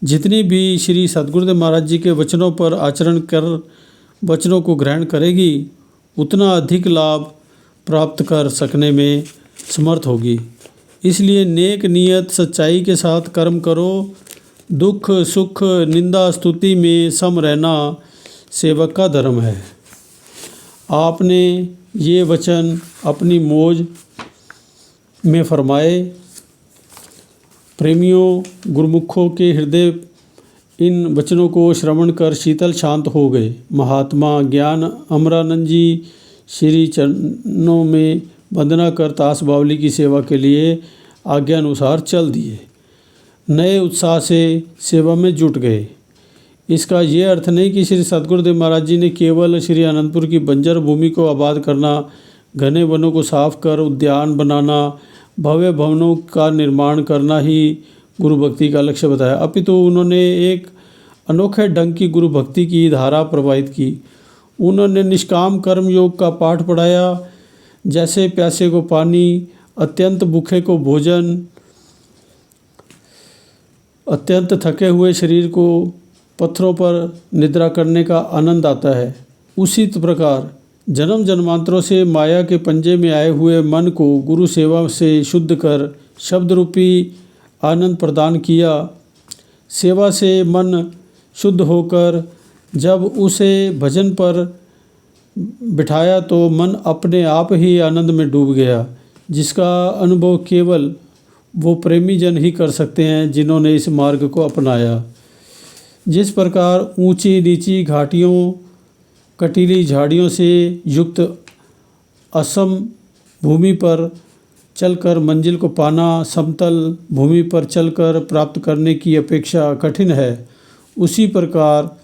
जितनी भी श्री सद्गुरुदेव महाराज जी के वचनों पर आचरण कर वचनों को ग्रहण करेगी, उतना अधिक लाभ प्राप्त कर सकने में समर्थ होगी। इसलिए नेक नियत सच्चाई के साथ कर्म करो। दुख सुख निंदा स्तुति में सम रहना सेवक का धर्म है। आपने ये वचन अपनी मौज में फरमाए। प्रेमियों, गुरुमुखों के हृदय इन वचनों को श्रवण कर शीतल शांत हो गए। महात्मा ज्ञान अमरानंद जी श्री चरणों में वंदना कर ताश बावली की सेवा के लिए आज्ञा अनुसार चल दिए। नए उत्साह से सेवा में जुट गए। इसका ये अर्थ नहीं कि श्री सद्गुरुदेव महाराज जी ने केवल श्री आनंदपुर की बंजर भूमि को आबाद करना, घने वनों को साफ कर उद्यान बनाना, भव्य भवनों का निर्माण करना ही गुरु भक्ति का लक्ष्य बताया, अपितु उन्होंने एक अनोखे ढंग की गुरु भक्ति की धारा प्रवाहित की। उन्होंने निष्काम कर्म योग का पाठ पढ़ाया। जैसे प्यासे को पानी, अत्यंत भूखे को भोजन, अत्यंत थके हुए शरीर को पत्थरों पर निद्रा करने का आनंद आता है, उसी प्रकार जन्म जन्मांतरों से माया के पंजे में आए हुए मन को गुरु सेवा से शुद्ध कर शब्द रूपी आनंद प्रदान किया। सेवा से मन शुद्ध होकर जब उसे भजन पर बिठाया तो मन अपने आप ही आनंद में डूब गया, जिसका अनुभव केवल वो प्रेमी जन ही कर सकते हैं जिन्होंने इस मार्ग को अपनाया। जिस प्रकार ऊंची नीची घाटियों, कटीली झाड़ियों से युक्त असम भूमि पर चलकर मंजिल को पाना समतल भूमि पर चलकर प्राप्त करने की अपेक्षा कठिन है, उसी प्रकार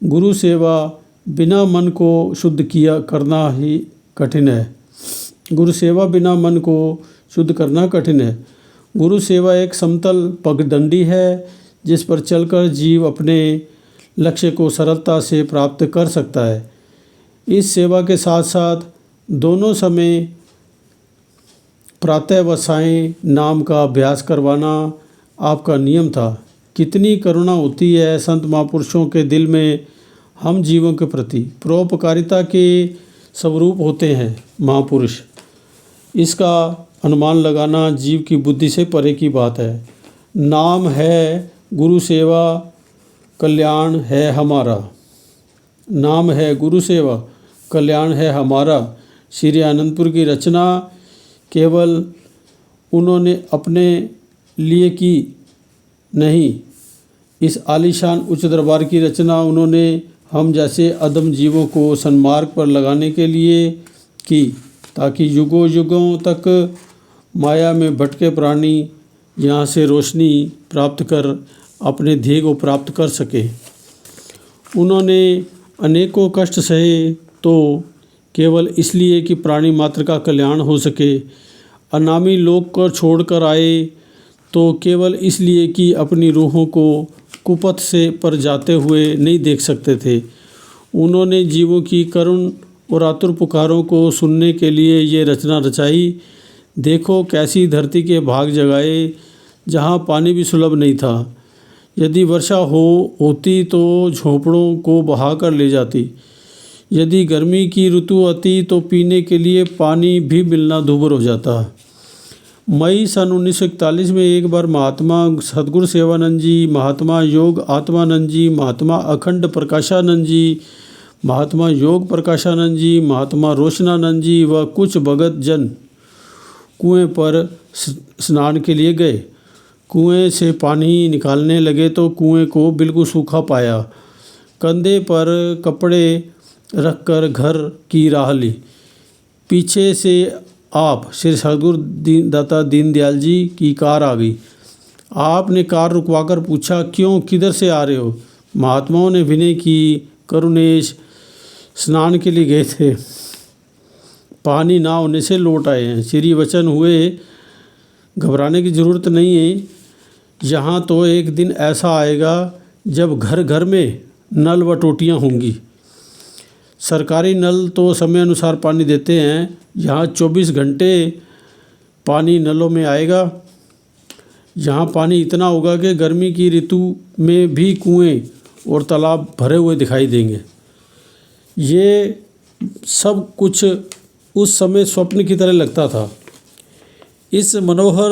गुरु सेवा बिना मन को शुद्ध किया करना ही कठिन है। गुरु सेवा बिना मन को शुद्ध करना कठिन है। गुरु सेवा एक समतल पगडंडी है जिस पर चलकर जीव अपने लक्ष्य को सरलता से प्राप्त कर सकता है। इस सेवा के साथ साथ दोनों समय प्रातः व सायं नाम का अभ्यास करवाना आपका नियम था। कितनी करुणा होती है संत महापुरुषों के दिल में हम जीवों के प्रति। परोपकारिता के स्वरूप होते हैं महापुरुष। इसका अनुमान लगाना जीव की बुद्धि से परे की बात है। नाम है गुरु सेवा, कल्याण है हमारा। नाम है गुरु सेवा, कल्याण है हमारा। श्री आनंदपुर की रचना केवल उन्होंने अपने लिए की नहीं, इस आलीशान उच्च दरबार की रचना उन्होंने हम जैसे अदम जीवों को सन्मार्ग पर लगाने के लिए की, ताकि युगों युगों तक माया में भटके प्राणी यहाँ से रोशनी प्राप्त कर अपने ध्येय को प्राप्त कर सके। उन्होंने अनेकों कष्ट सहे तो केवल इसलिए कि प्राणी मात्र का कल्याण हो सके। अनामी लोक को छोड़कर आए तो केवल इसलिए कि अपनी रूहों को कुपथ से पर जाते हुए नहीं देख सकते थे। उन्होंने जीवों की करुण और आतुर पुकारों को सुनने के लिए ये रचना रचाई। देखो कैसी धरती के भाग जगाए जहाँ पानी भी सुलभ नहीं था। यदि वर्षा होती तो झोंपड़ों को बहा कर ले जाती। यदि गर्मी की ऋतु आती तो पीने के लिए पानी भी मिलना दूभर हो जाता। मई सन 1941 में एक बार महात्मा सद्गुरु सेवानंद जी, महात्मा योग आत्मानंद जी, महात्मा अखंड प्रकाशानंद जी, महात्मा योग प्रकाशानंद जी, महात्मा रोशनानंद जी व कुछ भगत जन कुएं पर स्नान के लिए गए। कुएं से पानी निकालने लगे तो कुएं को बिल्कुल सूखा पाया। कंधे पर कपड़े रखकर घर की राह ली। पीछे से आप श्री सद्गुरु दाता दीनदयाल जी की कार आ गई। आपने कार रुकवाकर पूछा, क्यों, किधर से आ रहे हो? महात्माओं ने विनय की, करुणेश स्नान के लिए गए थे, पानी ना होने से लौट आए हैं। श्री वचन हुए, घबराने की ज़रूरत नहीं है। यहाँ तो एक दिन ऐसा आएगा जब घर घर में नल व टोटियाँ होंगी। सरकारी नल तो समय अनुसार पानी देते हैं, यहाँ 24 घंटे पानी नलों में आएगा। यहाँ पानी इतना होगा कि गर्मी की ऋतु में भी कुएं और तालाब भरे हुए दिखाई देंगे। ये सब कुछ उस समय स्वप्न की तरह लगता था। इन मनोहर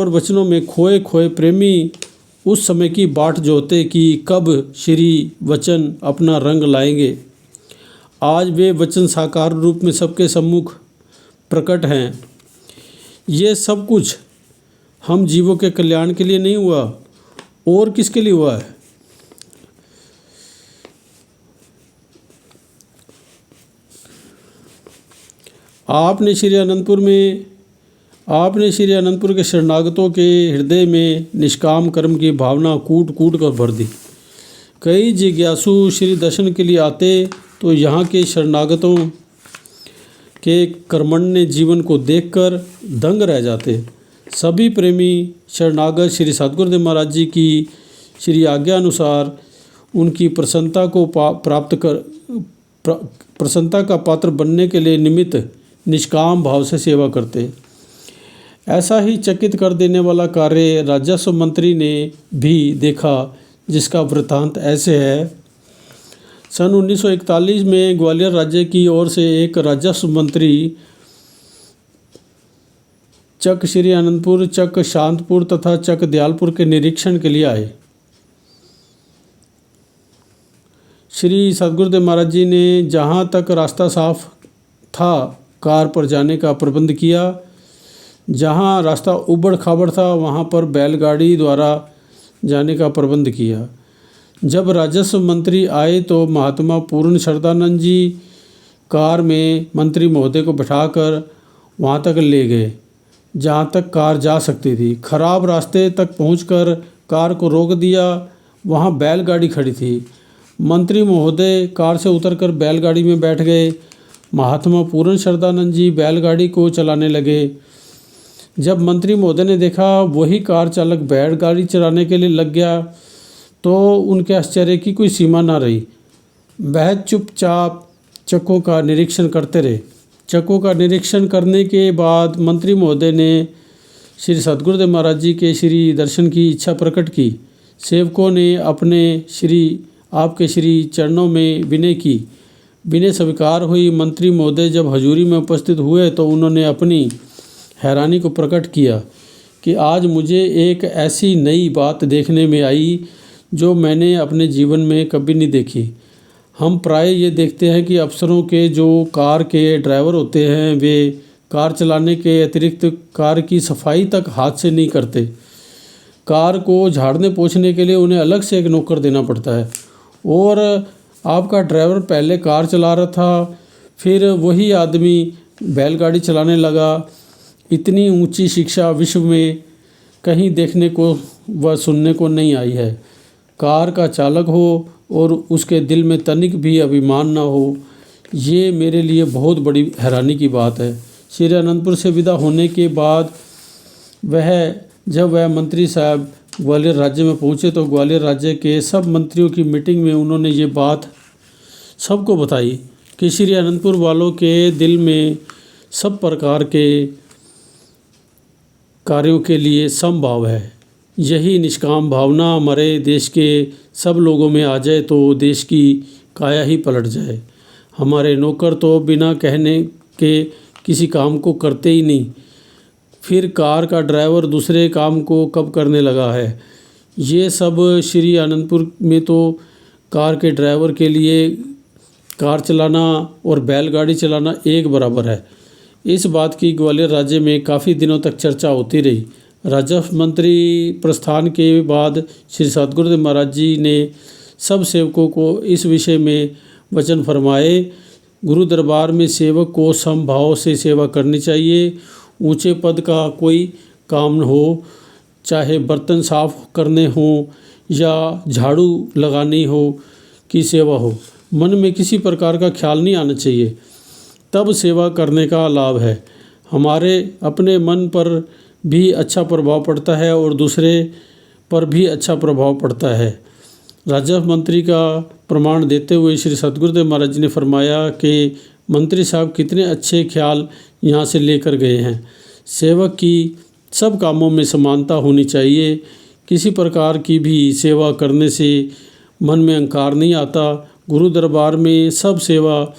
वचनों में खोए खोए प्रेमी उस समय की बाट जोते कि कब श्री वचन अपना रंग लाएंगे। आज वे वचन साकार रूप में सबके सम्मुख प्रकट हैं। ये सब कुछ हम जीवों के कल्याण के लिए नहीं हुआ, और किसके लिए हुआ है? आपने श्री अनंतपुर के शरणागतों के हृदय में निष्काम कर्म की भावना कूट कूट कर भर दी। कई जिज्ञासु श्री दर्शन के लिए आते तो यहाँ के शरणागतों के कर्मण्य जीवन को देखकर दंग रह जाते। सभी प्रेमी शरणागत श्री सद्गुरुदेव महाराज जी की श्री आज्ञा अनुसार उनकी प्रसन्नता का पात्र बनने के लिए निमित्त निष्काम भाव से सेवा करते। ऐसा ही चकित कर देने वाला कार्य राजस्व मंत्री ने भी देखा, जिसका वृत्तांत ऐसे है। सन 1941 में ग्वालियर राज्य की ओर से एक राजस्व मंत्री चक श्री आनंदपुर, चक शांतपुर तथा चक दयालपुर के निरीक्षण के लिए आए। श्री सद्गुरुदेव महाराज जी ने जहाँ तक रास्ता साफ था कार पर जाने का प्रबंध किया। जहाँ रास्ता उबड़ खाबड़ था वहाँ पर बैलगाड़ी द्वारा जाने का प्रबंध किया। जब राजस्व मंत्री आए तो महात्मा पूर्ण श्रद्धानंद जी कार में मंत्री महोदय को बिठाकर वहाँ तक ले गए जहाँ तक कार जा सकती थी। खराब रास्ते तक पहुंचकर कार को रोक दिया। वहाँ बैलगाड़ी खड़ी थी। मंत्री महोदय कार से उतरकर बैलगाड़ी में बैठ गए। महात्मा पूर्ण श्रद्धानंद जी बैलगाड़ी को चलाने लगे। जब मंत्री महोदय ने देखा वही कार चालक बैलगाड़ी चलाने के लिए लग गया तो उनके आश्चर्य की कोई सीमा ना रही। वह चुपचाप चक्कों का निरीक्षण करते रहे। चक्कों का निरीक्षण करने के बाद मंत्री महोदय ने श्री सद्गुरुदेव महाराज जी के श्री दर्शन की इच्छा प्रकट की। सेवकों ने आपके श्री चरणों में विनय की। विनय स्वीकार हुई। मंत्री महोदय जब हजूरी में उपस्थित हुए तो उन्होंने अपनी हैरानी को प्रकट किया कि आज मुझे एक ऐसी नई बात देखने में आई जो मैंने अपने जीवन में कभी नहीं देखी। हम प्राय ये देखते हैं कि अफसरों के जो कार के ड्राइवर होते हैं वे कार चलाने के अतिरिक्त कार की सफाई तक हाथ से नहीं करते। कार को झाड़ने पोंछने के लिए उन्हें अलग से एक नौकर देना पड़ता है। और आपका ड्राइवर पहले कार चला रहा था, फिर वही आदमी बैलगाड़ी चलाने लगा इतनी ऊंची शिक्षा विश्व में कहीं देखने को व सुनने को नहीं आई है। कार का चालक हो और उसके दिल में तनिक भी अभिमान न हो, ये मेरे लिए बहुत बड़ी हैरानी की बात है। श्री अनंतपुर से विदा होने के बाद जब वह मंत्री साहब ग्वालियर राज्य में पहुँचे तो ग्वालियर राज्य के सब मंत्रियों की मीटिंग में उन्होंने ये बात सबको बताई कि श्री अनंतपुर वालों के दिल में सब प्रकार के कार्यों के लिए समभाव है। यही निष्काम भावना हमारे देश के सब लोगों में आ जाए तो देश की काया ही पलट जाए। हमारे नौकर तो बिना कहने के किसी काम को करते ही नहीं, फिर कार का ड्राइवर दूसरे काम को कब करने लगा है। ये सब श्री अनंतपुर में तो कार के ड्राइवर के लिए कार चलाना और बैलगाड़ी चलाना एक बराबर है। इस बात की ग्वालियर राज्य में काफ़ी दिनों तक चर्चा होती रही। राजस्व मंत्री प्रस्थान के बाद श्री सद्गुरुदेव महाराज जी ने सब सेवकों को इस विषय में वचन फरमाए। गुरु दरबार में सेवक को समभाव से सेवा करनी चाहिए। ऊंचे पद का कोई काम हो, चाहे बर्तन साफ करने हो या झाड़ू लगानी हो की सेवा हो, मन में किसी प्रकार का ख्याल नहीं आना चाहिए, तब सेवा करने का लाभ है। हमारे अपने मन पर भी अच्छा प्रभाव पड़ता है और दूसरे पर भी अच्छा प्रभाव पड़ता है। राजस्व मंत्री का प्रमाण देते हुए श्री सद्गुरुदेव महाराज जी ने फरमाया कि मंत्री साहब कितने अच्छे ख्याल यहाँ से लेकर गए हैं। सेवक की सब कामों में समानता होनी चाहिए। किसी प्रकार की भी सेवा करने से मन में अहंकार नहीं आता। गुरु दरबार में सब सेवा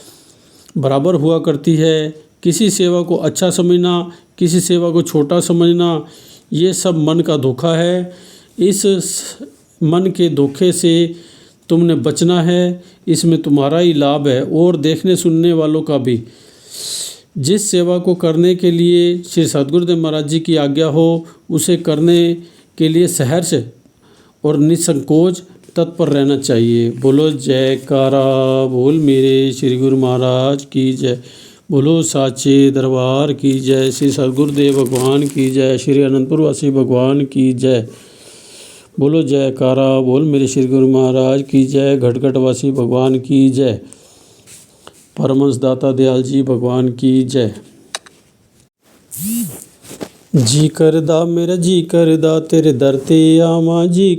बराबर हुआ करती है। किसी सेवा को अच्छा समझना, किसी सेवा को छोटा समझना, ये सब मन का धोखा है। इस मन के धोखे से तुमने बचना है। इसमें तुम्हारा ही लाभ है और देखने सुनने वालों का भी। जिस सेवा को करने के लिए श्री सद्गुरुदेव महाराज जी की आज्ञा हो, उसे करने के लिए सहर्ष और निसंकोच तत्पर रहना चाहिए। बोलो जयकारा बोल मेरे श्री गुरु महाराज की जय। बोलो साचे दरबार की जय। श्री सद्गुरुदेव भगवान की जय। श्री अनंतपुर वासी भगवान की जय। बोलो जयकारा बोल मेरे श्री गुरु महाराज की जय। घटघट वासी भगवान की जय। परमहंस दाता दयाल जी भगवान की जय। जी करदा मेरा जी करदा तेरे दर ते आवा, जी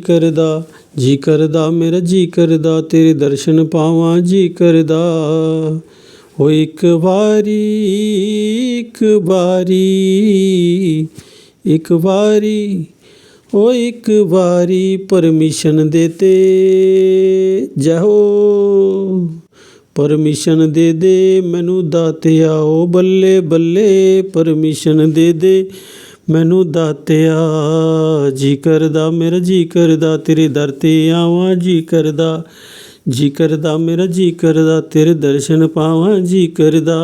करदा मेरा जी करदा तेरे दर्शन पावा, जी करदा हो एक बारी ओ एक बारी परमिशन देते जय हो। परमिशन दे दे मैनू दातिया ओ बल्ले बल्ले, परमिशन दे दे मैनू दातिया। जी करदा मेरा जी करदा तेरे दर ते आवां, जी करदा मेरा जी करदा तेरे दर्शन पावां, जी करदा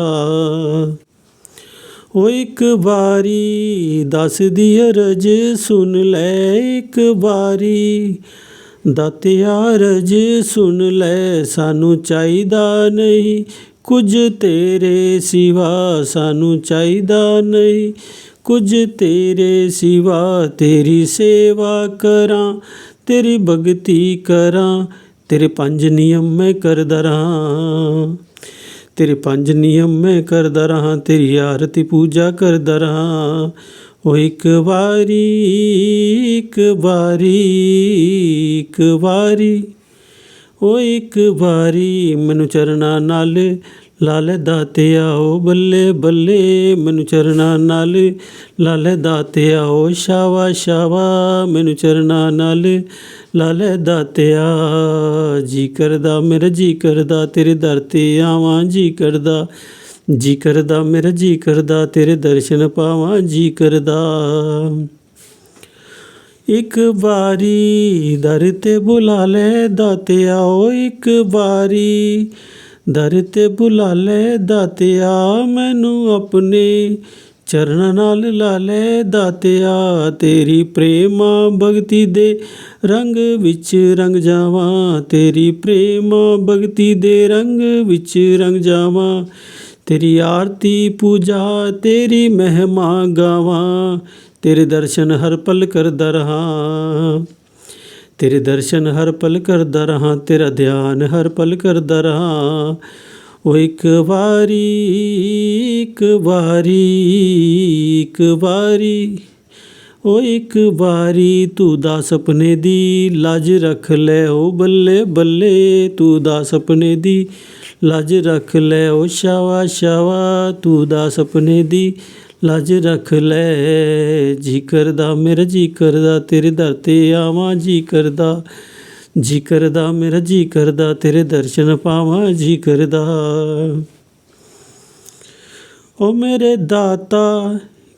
ओ एक बारी दस दी अरज सुन ले, एक बारी दातिया अरज सुन ले। सानू चाहिदा नहीं कुछ तेरे सिवा, सानू चाहिदा नहीं कुछ तेरे सिवा। तेरी सेवा करां तेरी भगती करां, तेरे पंज नियम मैं करदा रहां, तेरे पंज नियम मैं करदा रहां, तेरी आरती पूजा करदा रहां। ओ एक बारी ओ एक बारी मैनू चरना नाल लाले दातिया ओ बल्ले बल्ले, मैनू चरना नाल लाले दातिया ओ शावा शावा, मैनू चरना नाल लाले दातिया। जी करदा मेरा जी करदा तेरे दर ते आवां, जी करदा मेरा जी करदा तेरे दर्शन पावां, जी करदा। एक बारी दर ते बुला ले दातिया ओ, एक बारी दर ते बुला ले दातिया। मैनू अपने चरना नाल ला ले दातिया, तेरी प्रेमा भगती दे रंग विच रंग जावां, तेरी प्रेमा भगती दे रंग विच रंग जावां। तेरी आरती पूजा तेरी महिमा गावां, तेरे दर्शन हर पल करदा रहां, तेरे दर्शन हर पल करदा रहां, तेरा ध्यान हर पल करदा रहां। ओ एक बारी एक बारी एक बारी, ओ एक बारी तू दास अपने दी लाज रख ले, ओ बल्ले बल्ले तू दास अपने दी लाज रख ले, ओ शावा शावा तू दास अपने दी लाज रख ले। जी करदा मेरा जी करदा तेरे दर ते आवां, जी करदा जी करदा मेरा जी करदा तेरे दर्शन पावां, जी करदा। ओ मेरे दाता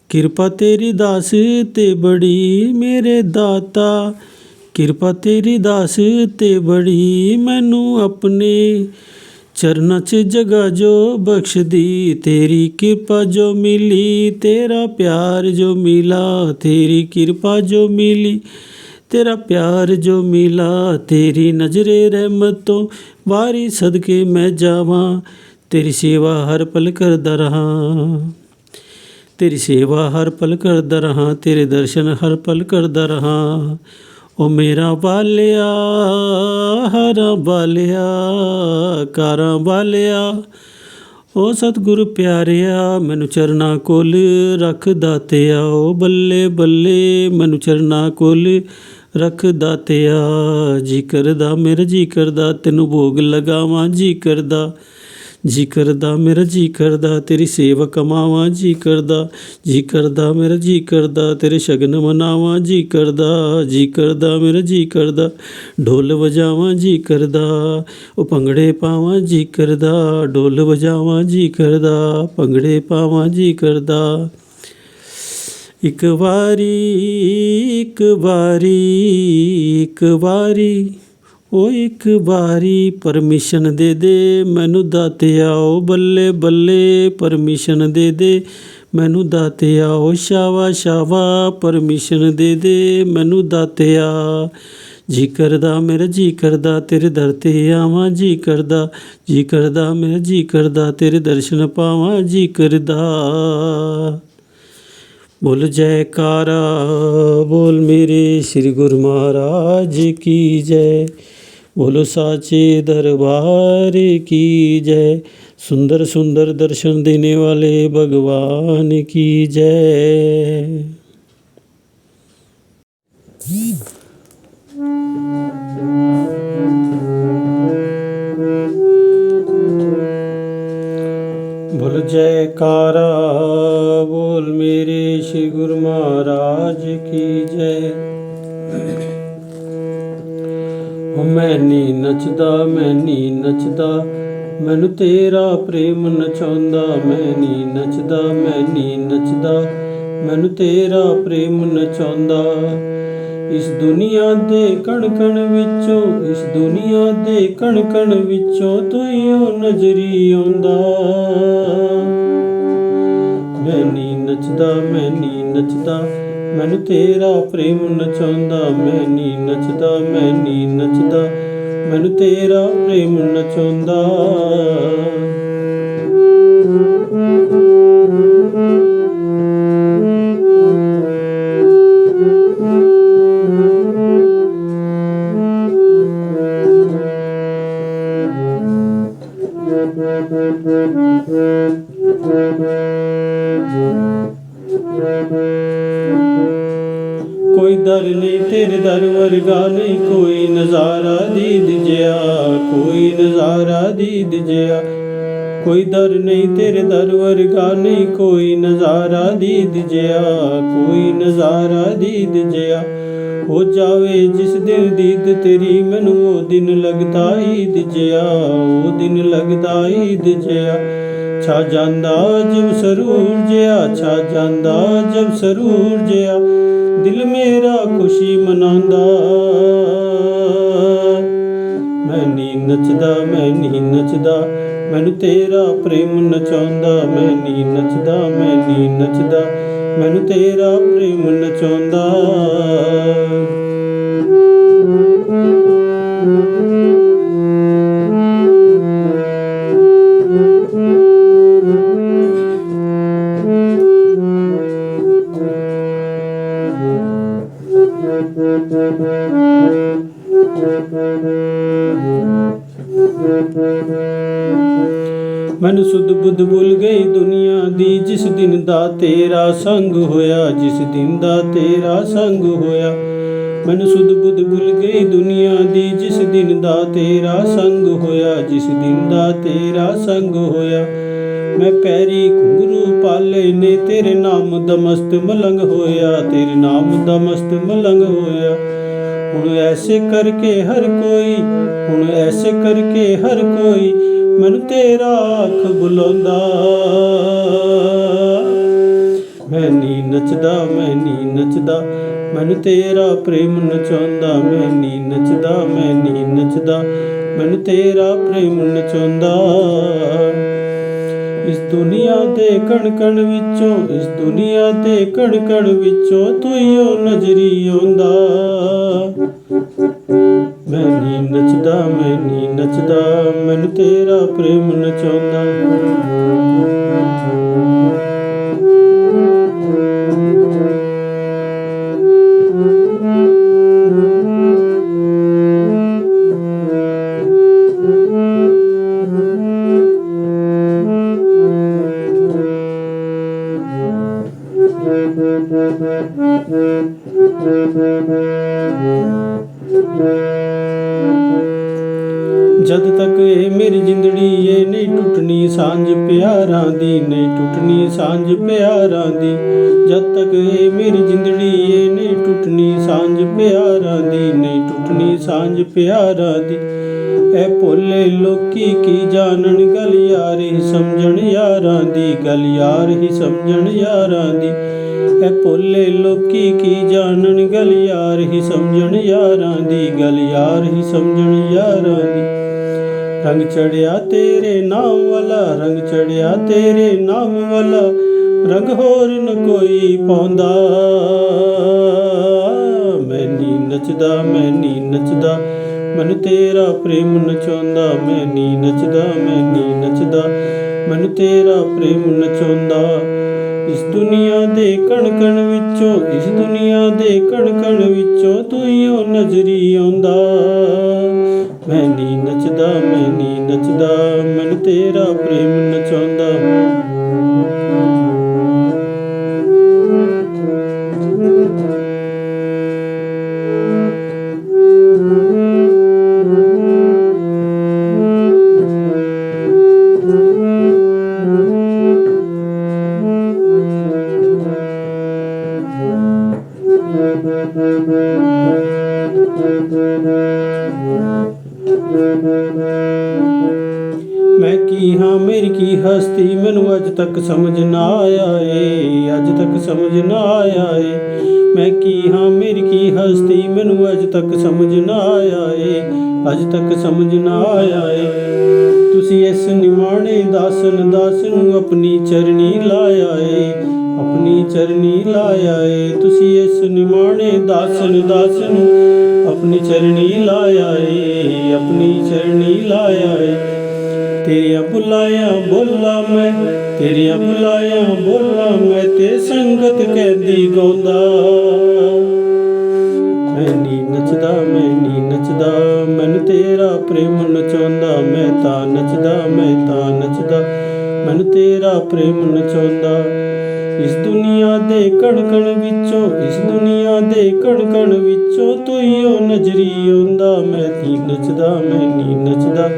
किरपा तेरी दास ते बड़ी, मेरे दाता किरपा तेरी दास ते बड़ी, मैनू अपने चरनां च जगह जो बख्श दी, तेरी किरपा जो मिली तेरा प्यार जो मिला, तेरी किरपा जो मिली तेरा प्यार जो मिला, तेरी नजरे रहमतों वारी सदके मैं जावां, तेरी सेवा हर पल करदा रहां, तेरी सेवा हर पल करदा रहां, तेरे दर्शन हर पल करदा रहां। ओ मेरा बालिया हरा बालिया कारां बालिया, ओ सतगुर प्यारिया मैनू चरना कोल रख दातिया, ओ बल्ले बल्ले मैनू चरना कोल रख दातिया। जी करदा मेरा जी करदा तेनू भोग लगावां, जी करदा जी करदा मेरा जी करदा तेरी सेवा कमावां, जी करदा मेरा जी करदा तेरे शगन मनावां, जी करदा मेरा जी करदा ढोल बजावां, जी करदा ओ भंगड़े पावां, जी करदा ढोल बजावां, जी करदा भंगड़े पावां, जी करदा। एक बारी एक बारी एक बारी, ओ एक बारी परमिशन दे मैनू दातिया, ओ बल्ले बल्ले परमिशन दे मैनू दातिया, ओ शावा शावा परमिशन दे मैनू दातिया। जी करदा मेरा जी करदा तेरे दर ते आवां, जी करदा मेरा जी करदा तेरे दर्शन पावां, जी करदा। बोल जयकारा बोल मेरे श्री गुरु महाराज की जय, बोलो साचे दरबार की जय, सुंदर सुंदर दर्शन देने वाले भगवान की जय। बोल जयकारा बोल मेरे श्री गुरु महाराज की जय। मैं नी नचदा मैं नी नचदा मैनू तेरा प्रेम नचाउंदा, मैं नी नचदा मैं नी नचदा मैनू तेरा प्रेम नचाउंदा। इस दुनिया दे कण कण विचों, इस दुनिया दे कण कण विचों तू ही नजरी आउंदा। मैं नी नचदा मैं नी नचदा मैनू तेरा प्रेम नचाउंदा, मैं नी नचदा मैं नी नचदा मैनू तेरा प्रेम नचाउंदा। कोई दर नहीं तेरे दर वर्गा नहीं, कोई नज़ारा दीद जिया, कोई नज़ारा दीद जिया। कोई दर नहीं तेरे दर वर्गा नहीं, कोई नज़ारा दीद जिया, कोई नज़ारा दीद जिया। हो जावे जिस दिन दीद तेरी मैनू ओ दिन लगदा ईद जिया, ओ दिन लगदा ईद जिया। छा जांदा जब सरूर जिया, छा जांदा जब सरूर जिया, दिल मेरा खुशी मनांदा। मैं नी नचदा मैं नी नचदा मैनू तेरा प्रेम नचाउंदा, मैं नी नचदा मैं नी नचदा मैनू तेरा प्रेम नचाउंदा। ਮੈਨੂੰ ਸੁਧ ਬੁੱਧ ਭੁੱਲ ਗਈ ਦੁਨੀਆ ਦੀ, ਜਿਸ ਦਿਨ ਦਾ ਤੇਰਾ ਸੰਗ ਹੋਇਆ, ਜਿਸ ਦਿਨ ਦਾ ਤੇਰਾ ਸੰਗ ਹੋਇਆ। ਮੈਨੂੰ ਸੁਧ ਬੁੱਧ ਭੁੱਲ ਗਈ ਦੁਨੀਆ ਦੀ, ਜਿਸ ਦਿਨ ਦਾ ਤੇਰਾ ਸੰਗ ਹੋਇਆ, ਜਿਸ ਦਿਨ ਦਾ ਤੇਰਾ ਸੰਗ ਹੋਇਆ। ਮੈਂ ਪੈਰੀ ਘੁੰਗਰੂ ਪਾਲੇ ਨੇ, ਤੇਰੇ ਨਾਮ ਦਾ ਮਸਤ ਮਲੰਗ ਹੋਇਆ, ਤੇਰੇ ਨਾਮ ਦਾ ਮਸਤ ਮਲੰਗ ਹੋਇਆ। ਹੁਣ ਐਸੇ ਕਰਕੇ ਹਰ ਕੋਈ, ਹੁਣ ਐਸੇ ਕਰਕੇ ਹਰ ਕੋਈ ਮੈਨੂੰ ਤੇਰਾ ਆਖ ਬੁਲਾਉਂਦਾ। ਮੈਂ ਨੀ ਨੱਚਦਾ, ਮੈਂ ਨੀ ਨੱਚਦਾ, ਮੈਨੂੰ ਤੇਰਾ ਪ੍ਰੇਮ ਨਚਾਉਂਦਾ। ਮੈਂ ਨੀ ਨੱਚਦਾ, ਮੈਂ ਨੀ ਨੱਚਦਾ, ਮੈਨੂੰ ਤੇਰਾ ਪ੍ਰੇਮ ਨਚਾਉਂਦਾ। ਇਸ ਦੁਨੀਆ ਦੇ ਕਣ ਕਣ ਵਿੱਚੋਂ, ਇਸ ਦੁਨੀਆ ਦੇ ਕਣ ਕਣ ਵਿੱਚੋਂ ਤੂੰ ਹੀ ਓ ਨਜ਼ਰੀ ਆਉਂਦਾ। ਮੈਂ ਨੀ ਨੱਚਦਾ, ਮੈਂ ਨੀ ਨੱਚਦਾ, ਮੈਨੂੰ ਤੇਰਾ ਪ੍ਰੇਮ ਨਚਾਉਂਦਾ। ਜਦ ਤੱਕ ਇਹ ਮੇਰੀ ਜ਼ਿੰਦੜੀ ਏ ਨਹੀਂ ਟੁੱਟਣੀ ਸਾਂਝ ਪਿਆਰਾਂ ਦੀ, ਨਹੀਂ ਟੁੱਟਣੀ ਸਾਂਝ ਪਿਆਰਾਂ ਦੀ। ਜਦ ਤੱਕ ਇਹ ਮੇਰੀ ਜ਼ਿੰਦੜੀ ਏ ਨਹੀਂ ਟੁੱਟਣੀ ਸਾਂਝ ਪਿਆਰਾਂ ਦੀ, ਨਹੀਂ ਟੁੱਟਣੀ ਸਾਂਝ ਪਿਆਰਾਂ ਦੀ। ਇਹ ਭੋਲੇ ਲੋਕੀ ਕੀ ਜਾਣਨ ਗੱਲ ਯਾਰ ਹੀ ਸਮਝਣ ਯਾਰਾਂ ਦੀ, ਗੱਲ ਯਾਰ ਹੀ ਸਮਝਣ ਯਾਰਾਂ ਦੀ। ਇਹ ਭੋਲੇ ਲੋਕੀ ਕੀ ਜਾਣਨ ਗੱਲ ਯਾਰ ਹੀ ਸਮਝਣ ਯਾਰਾਂ ਦੀ, ਗੱਲ ਯਾਰ ਹੀ ਸਮਝਣ ਯਾਰਾਂ ਦੀ। ਰੰਗ ਚੜਿਆ ਤੇਰੇ ਨਾਮ ਵਾਲਾ, ਰੰਗ ਚੜਿਆ ਤੇਰੇ ਨਾਮ ਵਾਲਾ, ਰੰਗ ਹੋਰ ਨ ਕੋਈ ਪਾਉਂਦਾ। ਮੈਂ ਨੀ ਨੱਚਦਾ, ਮੈਂ ਨੀ ਨੱਚਦਾ, ਮੈਨੂੰ ਤੇਰਾ ਪ੍ਰੇਮ ਨਚਾਉਂਦਾ। ਮੈਂ ਨੀ ਨੱਚਦਾ, ਮੈਂ ਨੀ ਨੱਚਦਾ, ਮੈਨੂੰ ਤੇਰਾ ਪ੍ਰੇਮ ਨਚਾਉਂਦਾ। ਇਸ ਦੁਨੀਆ ਦੇ ਕਣ ਕਣ ਵਿੱਚੋਂ, ਇਸ ਦੁਨੀਆ ਦੇ ਕਣ ਕਣ ਵਿੱਚੋਂ ਤੂੰ ਹੀ ਓ ਨਜ਼ਰੀ ਆਉਂਦਾ। ਮੈਂ ਨੀ ਨੱਚਦਾ, ਮੈਂ ਨੀ ਨੱਚਦਾ, ਮੈਨੂੰ ਤੇਰਾ ਪ੍ਰੇਮ ਨਚਾਉਂਦਾ। ਮੈਂ ਕੀ ਹਾਂ, ਮੇਰੀ ਕੀ ਹਸਤੀ, ਮੈਨੂੰ ਅੱਜ ਤੱਕ ਸਮਝ ਨਾ ਆਇਆ ਏ, ਅੱਜ ਤੱਕ ਸਮਝ ਨਾ ਆਇਆ ਏ। ਮੈਂ ਕੀ ਹਾਂ, ਮੇਰੀ ਕੀ ਹਸਤੀ, ਮੈਨੂੰ ਅੱਜ ਤੱਕ ਸਮਝ ਨਾ ਆਇਆ ਏ, ਅੱਜ ਤੱਕ ਸਮਝ ਨਾ ਆਇਆ ਏ। ਤੁਸੀਂ ਇਸ ਨਿਮਾਣੇ ਦਾਸਨ, ਦਾਸ ਨੂੰ ਆਪਣੀ ਚਰਨੀ ਲਾਇਆ ਏ, ਆਪਣੀ ਚਰਨੀ ਲਾਇਆ ਏ। ਤੁਸੀਂ ਇਸ ਨਿਮਾਣੇ ਦਾਸਨ, ਦਾਸ ਨੂੰ ਆਪਣੀ ਚਰਨੀ ਲਾਇਆ ਏ, ਆਪਣੀ ਚਰਨੀ ਲਾਇਆ ਏ। ਤੇਰੀਆਂ ਬੁਲਾਇਆ ਬੋਲਾ ਮੈਂ, ਤੇਰੀਆਂ ਬੁਲਾਇਆ ਬੋਲਾ ਮੈਂ, ਤੇ ਸੰਗਤ ਕਹਿੰਦੀ ਗਾਉਂਦਾ। ਮੈਂ ਨੀ ਨੱਚਦਾ, ਮੈਂ ਨੀ ਨੱਚਦਾ, ਮੈਨੂੰ ਤੇਰਾ ਪ੍ਰੇਮ ਨਚਾਉਂਦਾ। ਮੈਂ ਤਾਂ ਨੱਚਦਾ, ਮੈਂ ਤਾਂ ਨੱਚਦਾ, ਮੈਨੂੰ ਤੇਰਾ ਪ੍ਰੇਮ ਨਚਾਉਂਦਾ। ਇਸ ਦੁਨੀਆ ਦੇ ਕਣ ਕਣ ਵਿੱਚੋਂ, ਇਸ ਦੁਨੀਆ ਦੇ ਕਣ ਕਣ ਵਿੱਚੋਂ ਤੂੰ ਹੀ ਓ ਨਜ਼ਰੀ ਆਉਂਦਾ। ਮੈਂ ਨੀ ਨੱਚਦਾ, ਮੈਂ ਨੀ ਨੱਚਦਾ,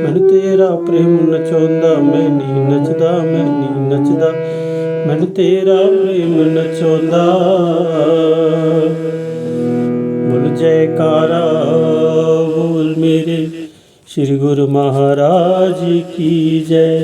ਮੈਨੂੰ ਤੇਰਾ ਪ੍ਰੇਮ ਨਚਾਉਂਦਾ। ਮੈਂ ਨੀ ਨੱਚਦਾ, ਮੈਂ ਨੀ ਨੱਚਦਾ, ਮੈਨੂੰ ਤੇਰਾ ਪ੍ਰੇਮ ਨਚਾਉਂਦਾ। ਬੋਲ ਜੈਕਾਰਾ ਬੋਲ ਮੇਰੇ, ਸ਼੍ਰੀ ਗੁਰੂ ਮਹਾਰਾਜ ਕੀ ਜੈ।